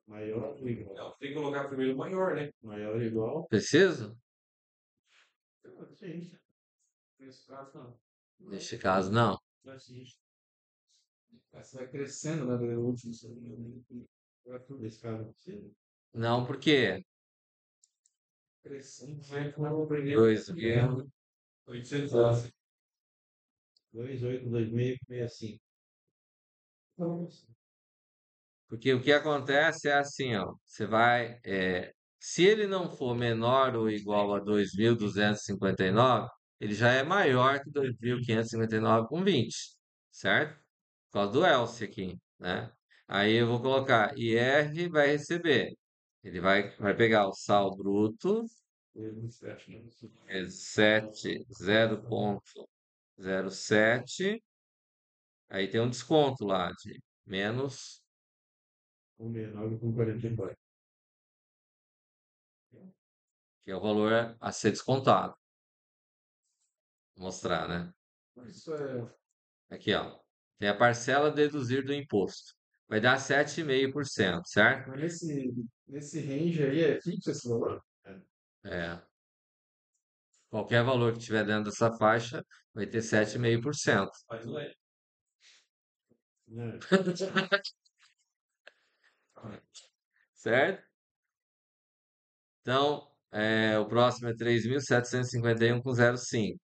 Maior ou igual? Não, tem que colocar primeiro o maior, né? Maior ou igual? Preciso? Sim. Nesse caso, não. Neste caso, não. Mas sim. Você vai crescendo, né? Do último. Nesse caso, não precisa. Não, porque Crescendo, vai com o primeiro. 811. 282665. Porque o que acontece é assim, ó, você vai, se ele não for menor ou igual a 2.259, ele já é maior que 2.559,20, certo? Por causa do else aqui, né? Aí eu vou colocar IR vai receber. Ele vai pegar o sal bruto, é 0,07, aí tem um desconto lá de menos, 169 com 44. que é o valor a ser descontado. Vou mostrar, né? Isso é. Aqui, ó. Tem a parcela a deduzir do imposto. Vai dar 7,5%, certo? Mas nesse range aí é fixo esse valor? É. Qualquer valor que tiver dentro dessa faixa vai ter 7,5%. Faz o E. Né? certo? Então, o próximo é 3.751,05.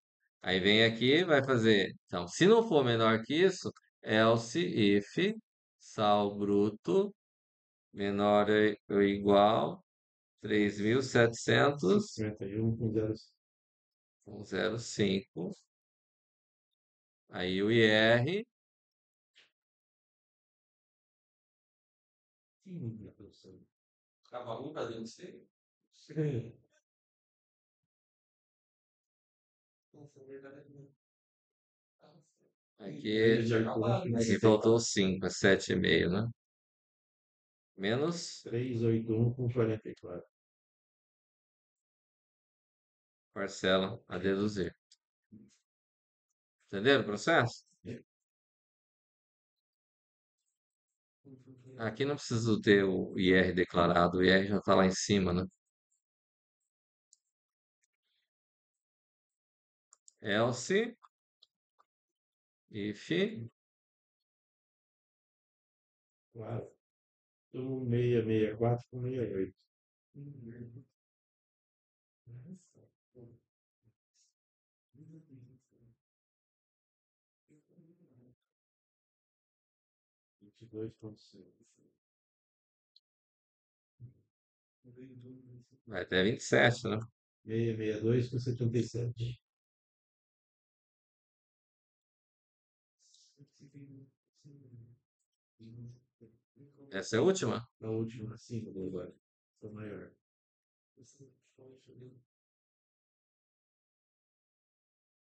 Aí vem aqui, vai fazer. Então, se não for menor que isso, else if sal bruto menor ou igual 3.700 51 com 0. com 0,5. Aí o IR, Ficava um pra dentro de você. aqui faltou 5, é 7,5, né? Menos 381 com 44. parcela a deduzir. Entenderam o processo? Aqui não precisa ter o IR declarado, o IR já está lá em cima, né? Else if Claro. 664 com 68. 22,6. vai até 27, né? 662 com 77. Essa é a última? A última, 5 do agora. Foi maior.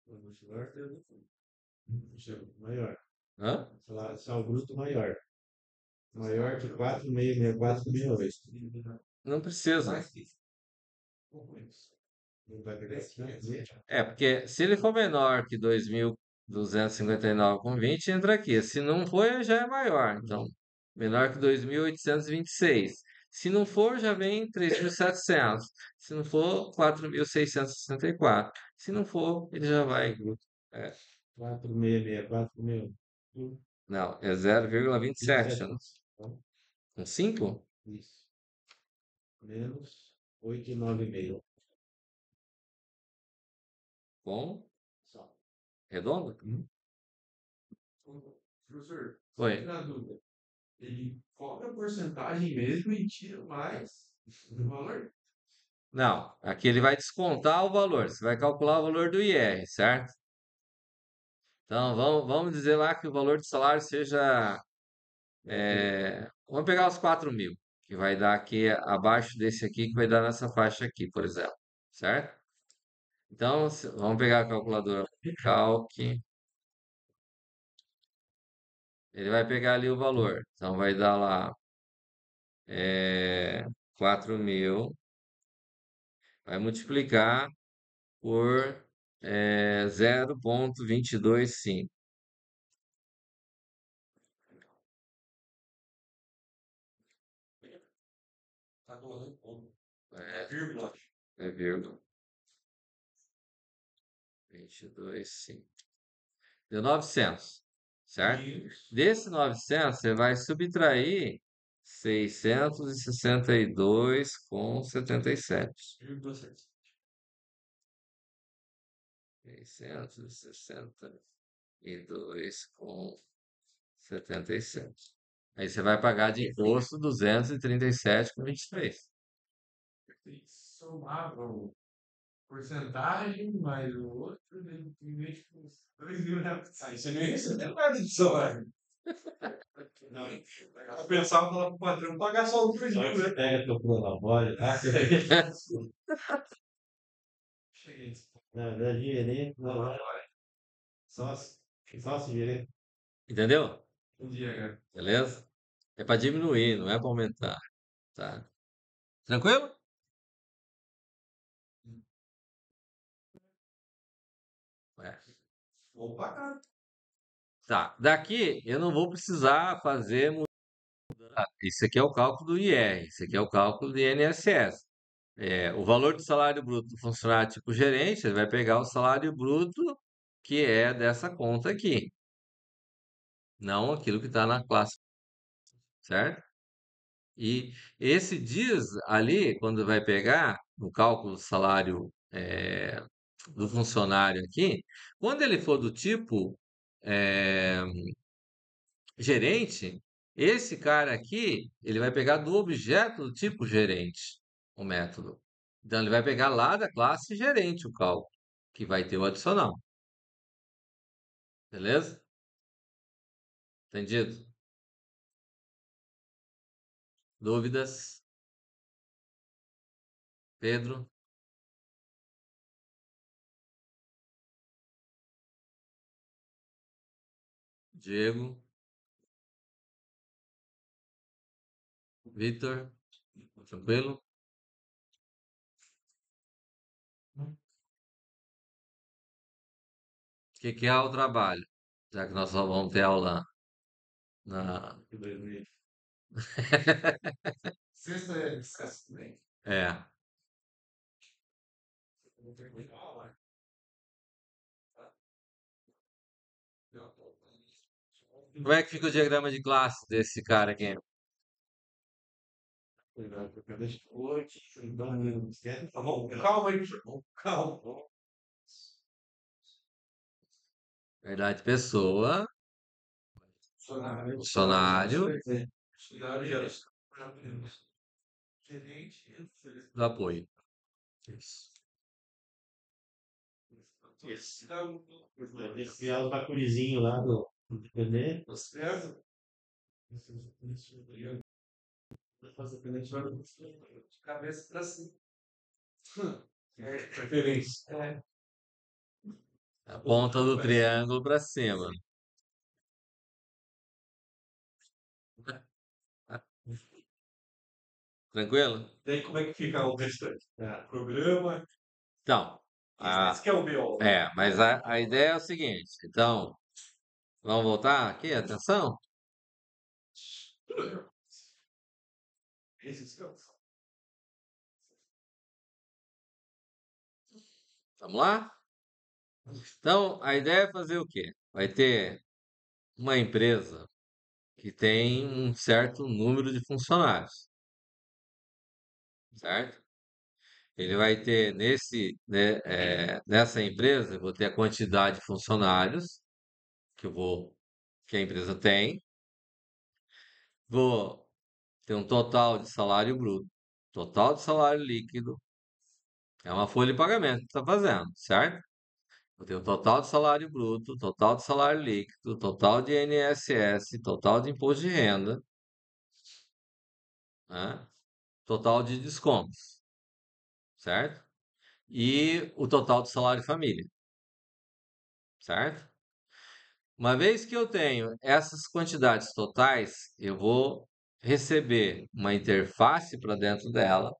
Vamos lá. Maior. Hã? Sal bruto maior. Maior que 4,664 com 68. Não precisa. Não vai pegar esse aqui? Porque se ele for menor que 2.259,20, entra aqui. Se não for, já é maior. Então, menor que 2.826. Se não for, já vem 3.700. Se não for, 4.664. Se não for, ele já vai. É, 4,664 com 68. não, é 0,27, né? 27. Então, Com 5? isso. Menos 8,96. Com Só. redondo? Professor, Oi. na dúvida, ele cobra a porcentagem mesmo e tira mais do valor? Não, aqui ele vai descontar o valor. Você vai calcular o valor do IR, certo? Então, vamos dizer lá que o valor do salário seja. Vamos pegar os 4.000, que vai dar aqui abaixo desse aqui, que vai dar nessa faixa aqui, por exemplo. Certo? Então, vamos pegar a calculadora. Calc. Ele vai pegar ali o valor. Então, vai dar lá 4.000. Vai multiplicar por 0,225. Tá colocando ponto. É, Vírgula. é vírgula. 22,5. Deu 900, certo? Isso. Desse 900, você vai subtrair 662,77. Vírgula 7. 662,77. Aí você vai pagar de imposto 237,23. Tem que somar o porcentagem mais o outro, né? Em vez de uns 2.000 reais. Ah, isso não ia receber nada de salário. Não, eu pensava falar pro patrão pagar só o 2.000, né? Pega teu prolabore lá. Cheguei. Não, não é gerente, não é. Sócio. Sócio gerente. Entendeu? Bom dia, cara. Beleza? É para diminuir, não é para aumentar, tá? Tranquilo? É. Vou pagar. Tá. Daqui eu não vou precisar fazer. Isso aqui é o cálculo do IR, isso aqui é o cálculo do INSS. O valor do salário bruto do funcionário tipo gerente, ele vai pegar o salário bruto que é dessa conta aqui, não aquilo que está na classe, certo? E esse diz ali, quando vai pegar no cálculo do salário do funcionário aqui, quando ele for do tipo é, gerente, esse cara aqui, ele vai pegar do objeto do tipo gerente, o método. Então, ele vai pegar lá da classe gerente o cálculo, que vai ter o adicional. Beleza? Entendido? Dúvidas? Pedro? Diego? Vitor? Tranquilo? O que que é o trabalho? Já que nós só vamos ter aula na... Sexta é descanso também. É. Não tem muita aula. Como é que fica o diagrama de classe desse cara aqui? Tá bom, calma aí, irmão. Calma. Verdade, pessoa, funcionário Funcionário gerente. do apoio. Isso. Isso. Criar os bacurizinhos lá do dependente. Certo? De cabeça pra cima. É, preferência. É. A ponta do triângulo para cima. Tranquilo? Daí como é que fica o restante? Programa. Então, Esse que é o BO. mas a ideia é o seguinte. Então, vamos voltar aqui, atenção. Esse que é o. Vamos lá? Então, a ideia é fazer o quê? Vai ter uma empresa que tem um certo número de funcionários, certo? Ele vai ter nessa empresa, eu vou ter a quantidade de funcionários que a empresa tem, vou ter um total de salário bruto, total de salário líquido, é uma folha de pagamento que está fazendo, certo? Eu tenho total de salário bruto, total de salário líquido, total de INSS, total de imposto de renda, né? Total de descontos, certo? E o total de salário família, certo? Uma vez que eu tenho essas quantidades totais, eu vou receber uma interface para dentro dela,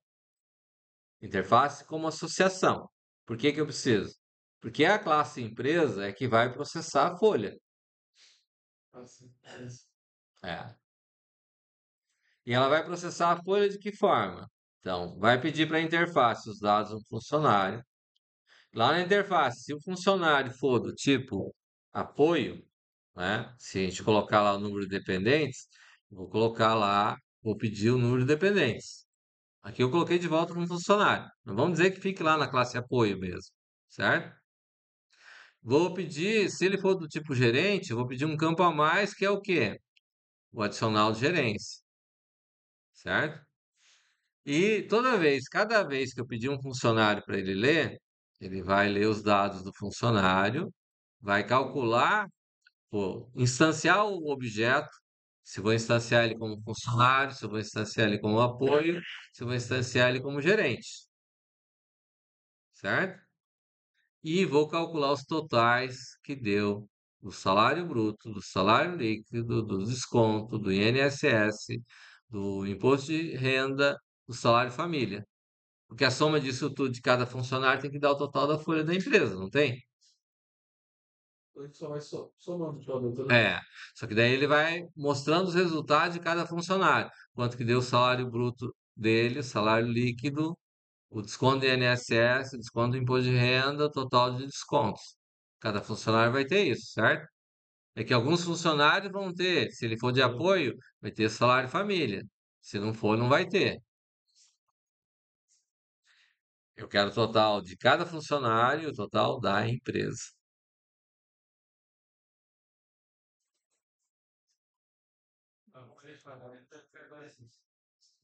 interface como associação. Por que que eu preciso? Porque a classe empresa é que vai processar a folha. É. E ela vai processar a folha de que forma? Então, vai pedir para a interface os dados do funcionário. Lá na interface, se o funcionário for do tipo apoio, né? Se a gente colocar lá o número de dependentes, vou colocar lá, vou pedir o número de dependentes. Aqui eu coloquei de volta como funcionário. Não vamos dizer que fique lá na classe apoio mesmo, certo? Vou pedir, se ele for do tipo gerente, eu vou pedir um campo a mais, que é o quê? O adicional de gerência, certo? E cada vez que eu pedir um funcionário para ele ler, ele vai ler os dados do funcionário, vai calcular, instanciar o objeto, se vou instanciar ele como funcionário, se eu vou instanciar ele como apoio, se eu vou instanciar ele como gerente, certo? E vou calcular os totais que deu do salário bruto, do salário líquido, do desconto, do INSS, do imposto de renda, do salário família. Porque a soma disso tudo de cada funcionário tem que dar o total da folha da empresa, não tem? Só vai somando todo. É. Só que daí ele vai mostrando os resultados de cada funcionário. Quanto que deu o salário bruto dele, o salário líquido, o desconto do INSS, o desconto do imposto de renda, o total de descontos. Cada funcionário vai ter isso, certo? É que alguns funcionários vão ter, se ele for de apoio, vai ter salário família. Se não for, não vai ter. Eu quero o total de cada funcionário, o total da empresa.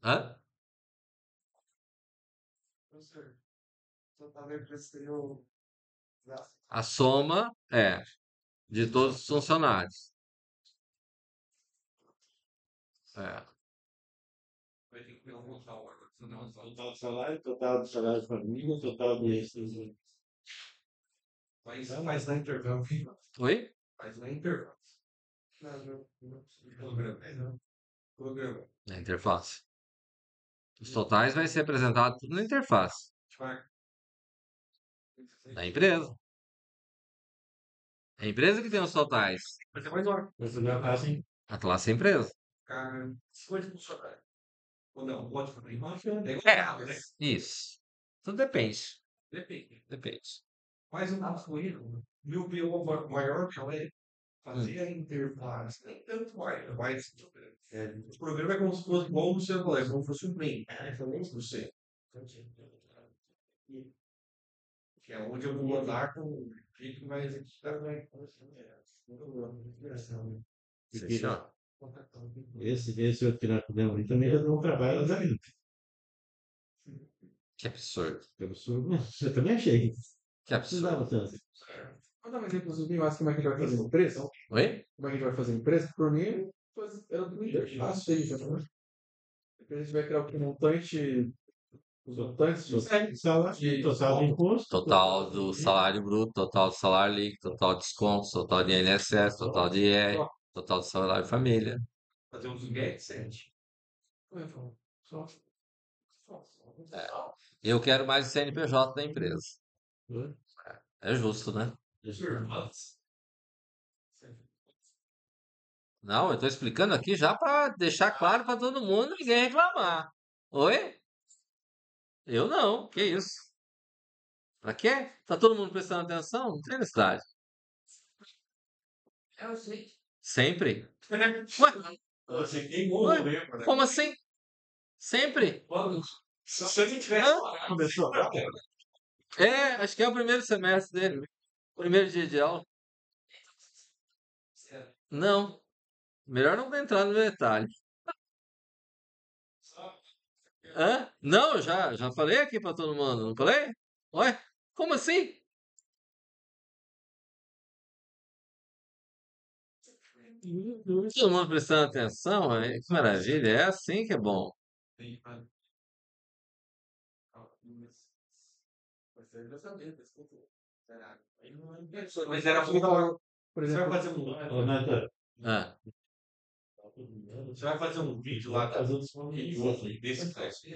Hã? A soma é de todos os funcionários. É. Total do salário de família, total de Mas na intervalo, Oi? mas na intervalo. Não. Programa. Na interface. Os totais vai ser apresentado tudo na interface da empresa. É a empresa que tem os totais. Mas você faz uma Você já faz assim, A classe é a empresa. cara, se pode funcionar. Ou não, pode fazer imagem, é É, igual, né? isso. Tudo depende. Depende. Depende. Mas o nosso erro, meu PO maior que é fazer a interface, nem tanto mais. O programa é como se fosse igual no celular, é como se fosse um main. É como se fosse. Que é onde eu vou andar com o jeito mais aqui também. Fechou? esse outro que nós fizemos aí também já deu um trabalho lá dentro. Que absurdo. Eu sou, eu também achei. Que absurdo. Precisava tanto. Vou dar um exemplo do mas como é que a gente vai fazer empresa? Oi? Como é que a gente vai fazer empresa? Por mim, era do interface aí, já. Depois a gente vai criar o que? Montante. Os montantes Salário, total de imposto. Total do salário bruto, total do salário líquido, total de descontos, total de INSS, total de IR, total do salário família. Fazer uns 7. Só. É. Eu quero mais o CNPJ da empresa. É justo, né? Não, eu estou explicando aqui já para deixar claro para todo mundo, ninguém reclamar. Oi? Eu não, que isso? Pra quê? Tá todo mundo prestando atenção? Não tem necessidade. Eu sei. Sempre? Ué, Você queimou, ué, lembra? como assim? Sempre? Se você não tivesse Hã? lá, começou a É, acho que é o primeiro semestre dele. Primeiro dia de aula. Não, melhor não entrar no detalhe. Hã? Não, já falei aqui para todo mundo, não falei? Ué, como assim? Todo mundo prestando atenção, que maravilha, é assim que é bom. Mas era muito legal. Por exemplo, você vai fazer Ô, Nathan, Ah, você vai fazer um vídeo lá da desse teste.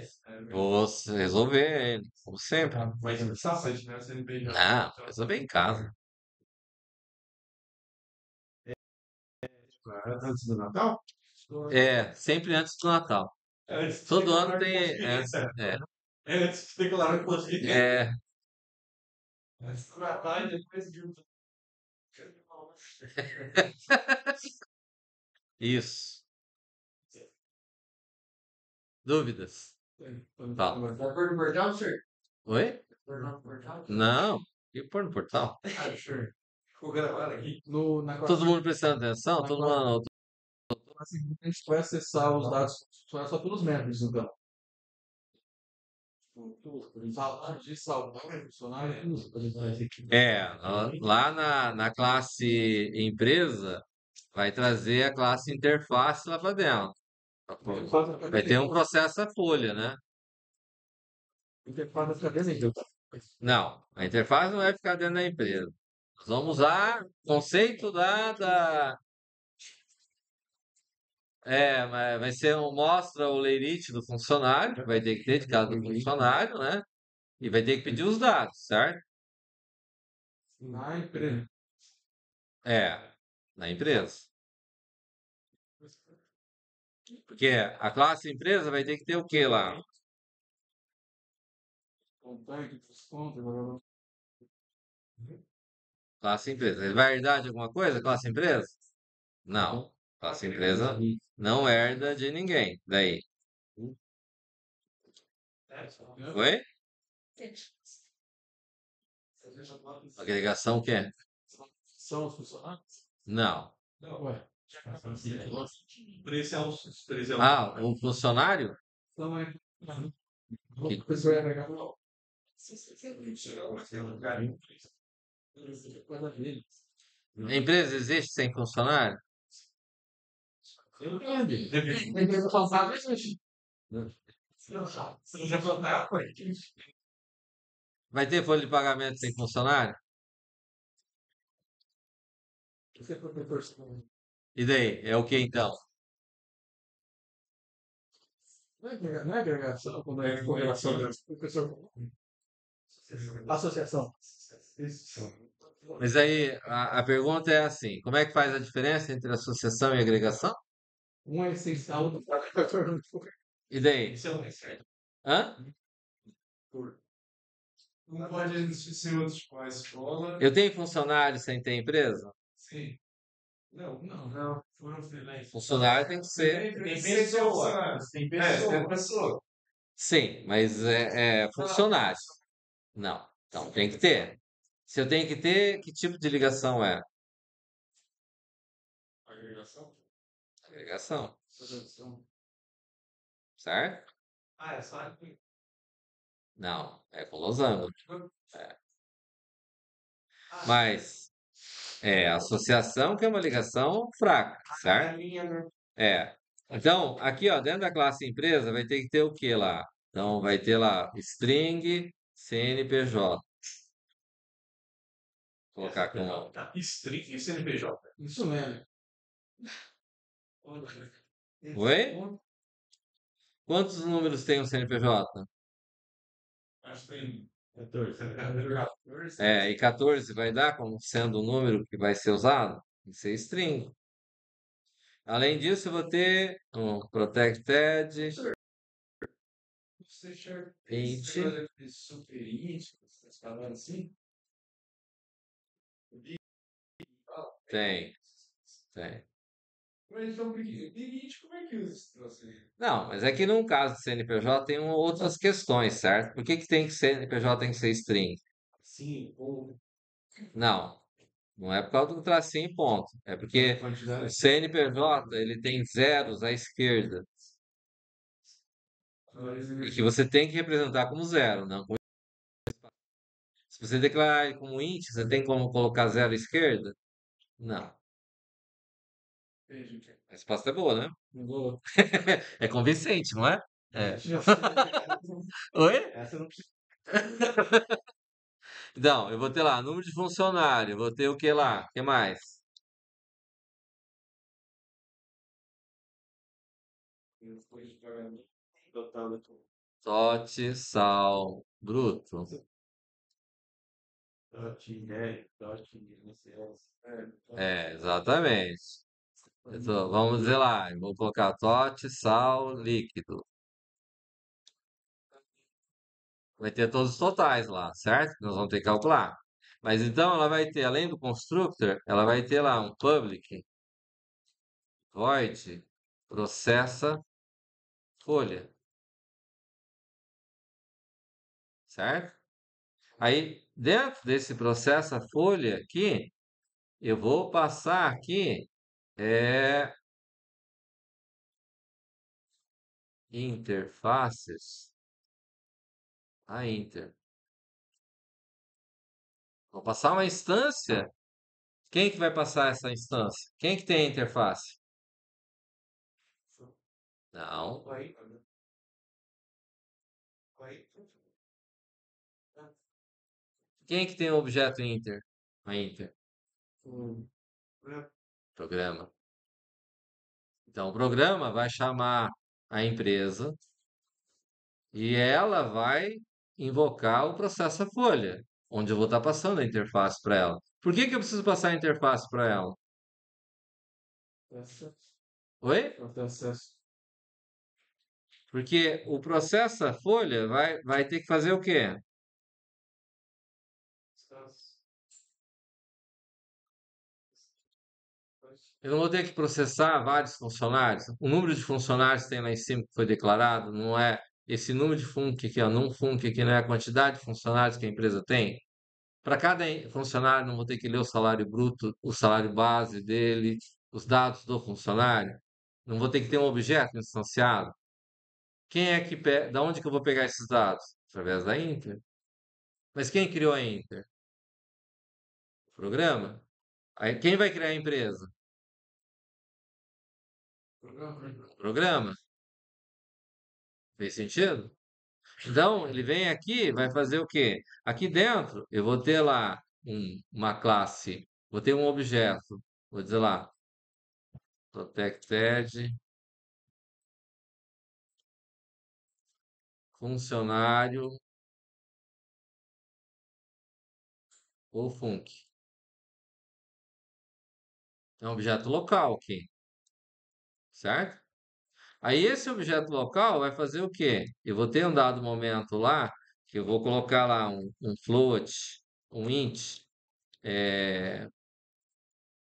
vou resolver ele, como sempre. Mas no site, né? Você não tem Não, resolver em casa. antes do Natal? É, sempre antes do Natal. Antes de Todo ano declarar tem. imposto de É, renda. é, Antes de declarar imposto de renda. é, Antes do Natal e depois de um. isso. Dúvidas? Fala. Vai pôr no portal, senhor? Oi? Pôr no portal? Não, que pôr no portal. Ah, senhor. Ficou gravado aqui. Na Todo mundo prestando atenção, Na todo classe- mundo. a gente vai acessar os dados só pelos membros, então. Salário de salário, funcionário. É, lá na classe empresa, vai trazer a classe interface lá para dentro. Vai ter um processo a folha, né? Interface fica dentro. Não, a interface não vai ficar dentro da empresa. Nós vamos usar o conceito mas vai ser mostra o lerite do funcionário, que vai ter que ter de cada funcionário, né? E vai ter que pedir os dados, certo? Na empresa. É, na empresa. Porque a classe empresa vai ter que ter o que lá? Montante, desconto, blá, blá, blá. Classe empresa. Ele vai herdar de alguma coisa, classe empresa? Não. Classe empresa não herda de ninguém. Daí. Oi? Agregação o quê? São os funcionários? Não. Não, ué. Preço é Ah, um funcionário? Não é. Que- Preço é legal. A empresa existe sem funcionário? Depende. Depende do passado, existe. Se não já plantar, foi. Vai ter folha de pagamento sem funcionário? Você é professor. E daí? É o que então? Não é agregação, quando é correlação do professor. Associação. Isso. Mas aí a pergunta é assim: como é que faz a diferença entre associação e agregação? Um é essencial, outro é E daí? Isso é um certo. Hã? Um pode existir sem outros com a escola. Eu tenho funcionário sem ter empresa? Sim. Não. Foram freelance. Funcionário tem que ser. Tem pessoa. Tem pessoa. Tem pessoa. Sim, mas é funcionário. Não. Então tem que ter. Se eu tenho que ter, que tipo de ligação é? Agregação? Agregação, Associação. certo? Ah, é só aqui. Não, é com losango. Ah, Mas associação que é uma ligação fraca, a certo? linha, né? É. Então, aqui, ó, dentro da classe empresa vai ter que ter o que lá? Então, vai ter lá string CNPJ. Vou colocar como. Tá. String e CNPJ. Isso mesmo. Oi? Quantos números tem um CNPJ? Acho que tem 14. 14. E 14 vai dar como sendo o número que vai ser usado? Tem que ser string. Além disso, eu vou ter um protected Você chega int. de superint, essas palavras assim? Tem, tem. Mas então, int, como é que usa esse troço aí? Não, mas é que num caso de CNPJ tem outras questões, certo? Por que que tem que CNPJ tem que ser string? Sim, ou Não, não é por causa do tracinho e ponto. É porque o quantidade. CNPJ ele tem zeros à esquerda e que você tem que representar como zero, não como... Se você declarar ele como int, você tem como colocar zero à esquerda? Não. A resposta é boa, né? Boa. É convincente, não é? É. Já sei. Oi? Essa eu não precisa. Então, eu vou ter lá número de funcionário, vou ter o que lá? O que mais? Folha de pagamento total de tudo. Tote, sal, bruto. Exatamente. Vamos dizer lá, eu vou colocar tote, sal, líquido. Vai ter todos os totais lá, certo? Nós vamos ter que calcular. Mas então ela vai ter, além do constructor, ela vai ter lá um public void processa folha, certo? Aí, dentro desse processa folha aqui, eu vou passar aqui interfaces a inter. Vou passar uma instância. Quem que vai passar essa instância? Quem que tem a interface? Não. Quem que tem o objeto inter? A inter. Programa. Então, o programa vai chamar a empresa e ela vai invocar o processo folha, onde eu vou estar passando a interface para ela. Por que que eu preciso passar a interface para ela? Oi? Acesso. Porque o processo folha vai ter que fazer o quê? Eu não vou ter que processar vários funcionários. O número de funcionários que tem lá em cima que foi declarado não é esse número de func aqui, ó, num func aqui não é a quantidade de funcionários que a empresa tem. Para cada funcionário, não vou ter que ler o salário bruto, o salário base dele, os dados do funcionário. Não vou ter que ter um objeto instanciado. Quem é que da onde que eu vou pegar esses dados? Através da Inter. Mas quem criou a Inter? O programa. Aí quem vai criar a empresa? O programa. Fez sentido? Então, ele vem aqui, vai fazer o quê? Aqui dentro, eu vou ter lá uma classe, vou ter um objeto, vou dizer lá, protected funcionário ou func. É um objeto local aqui, certo? Aí esse objeto local vai fazer o quê? Eu vou ter um dado momento lá, que eu vou colocar lá um float, um int,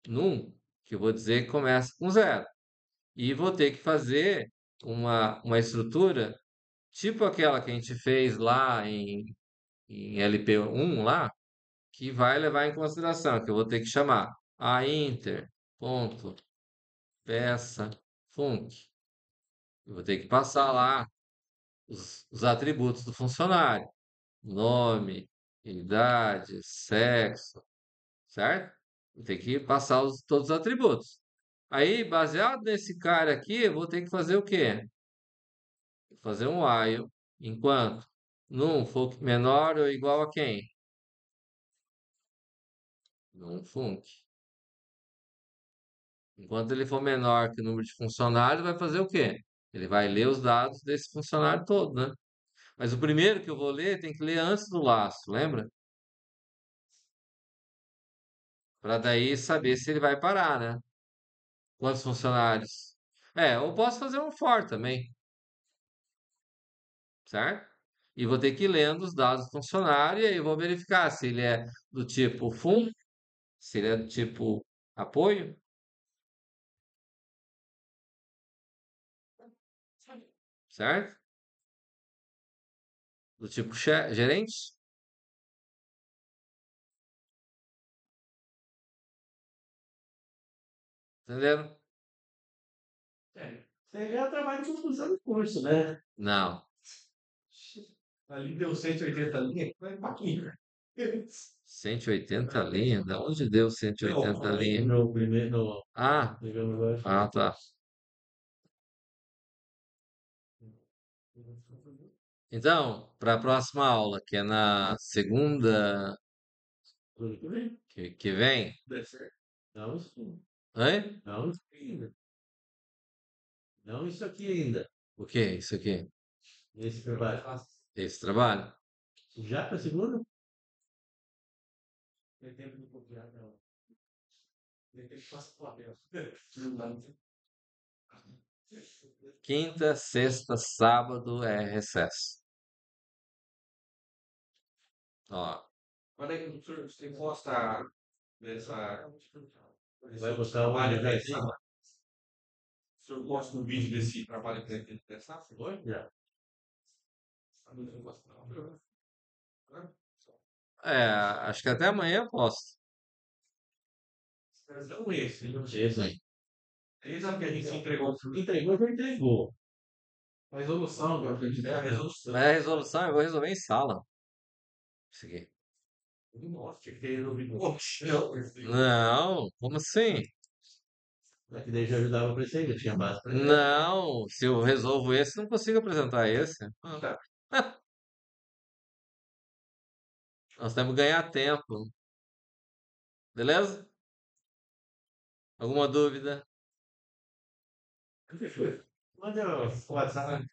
num, que eu vou dizer que começa com zero. E vou ter que fazer uma estrutura tipo aquela que a gente fez lá em LP1 lá, que vai levar em consideração, que eu vou ter que chamar a inter ponto peça func. Eu vou ter que passar lá os atributos do funcionário, nome, idade, sexo, certo? Vou ter que passar todos os atributos. Aí, baseado nesse cara aqui, eu vou ter que fazer o quê? Fazer um while enquanto num for menor ou igual a quem? Num func. Enquanto ele for menor que o número de funcionários, vai fazer o quê? Ele vai ler os dados desse funcionário todo, né? Mas o primeiro que eu vou ler tem que ler antes do laço, lembra? Para daí saber se ele vai parar, né? Quantos funcionários? Eu posso fazer um for também, certo? E vou ter que ir lendo os dados do funcionário e aí eu vou verificar se ele é do tipo fun, se ele é do tipo apoio, certo? Do tipo gerente, entenderam? Você já trabalha com conclusão do curso, né? Não. Ali deu 180 linhas, vai pouquinho. 180 linhas? Da onde deu 180 linhas? No primeiro, no, Ah, digamos, eu acho. tá. Então, para a próxima aula, que é na segunda Tudo que vem. que vem, Deve ser. Não, isso, hein? não, isso aqui ainda. Não, isso aqui ainda. O que é isso aqui? Esse trabalho. Esse trabalho? Já para segunda? Tem tempo de copiar, não. Tem tempo que passa o papel. Quinta, sexta, sábado é recesso. Ó, Quando é que o senhor você posta dessa. Vai botar o olho já assim? O senhor posta um vídeo desse trabalho que tem que pensar? Oi? Já. acho que até amanhã eu posso. Não esse. Esse aí. Esse é o que a gente se entregou. Entregou, já entregou. A resolução, que eu acredito, é a resolução. Mas a resolução eu vou resolver em sala. Isso aqui. Nossa, tinha que ter resolvido. Não, como assim? É que daí já ajudava para isso aí, já tinha base para Não, se eu resolvo esse, não consigo apresentar esse. Tá. Nós temos que ganhar tempo. Beleza? Alguma dúvida? Manda o WhatsApp.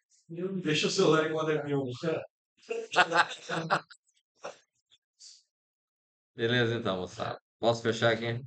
Deixa o celular em modo avião. Beleza então, moçada. Posso fechar aqui?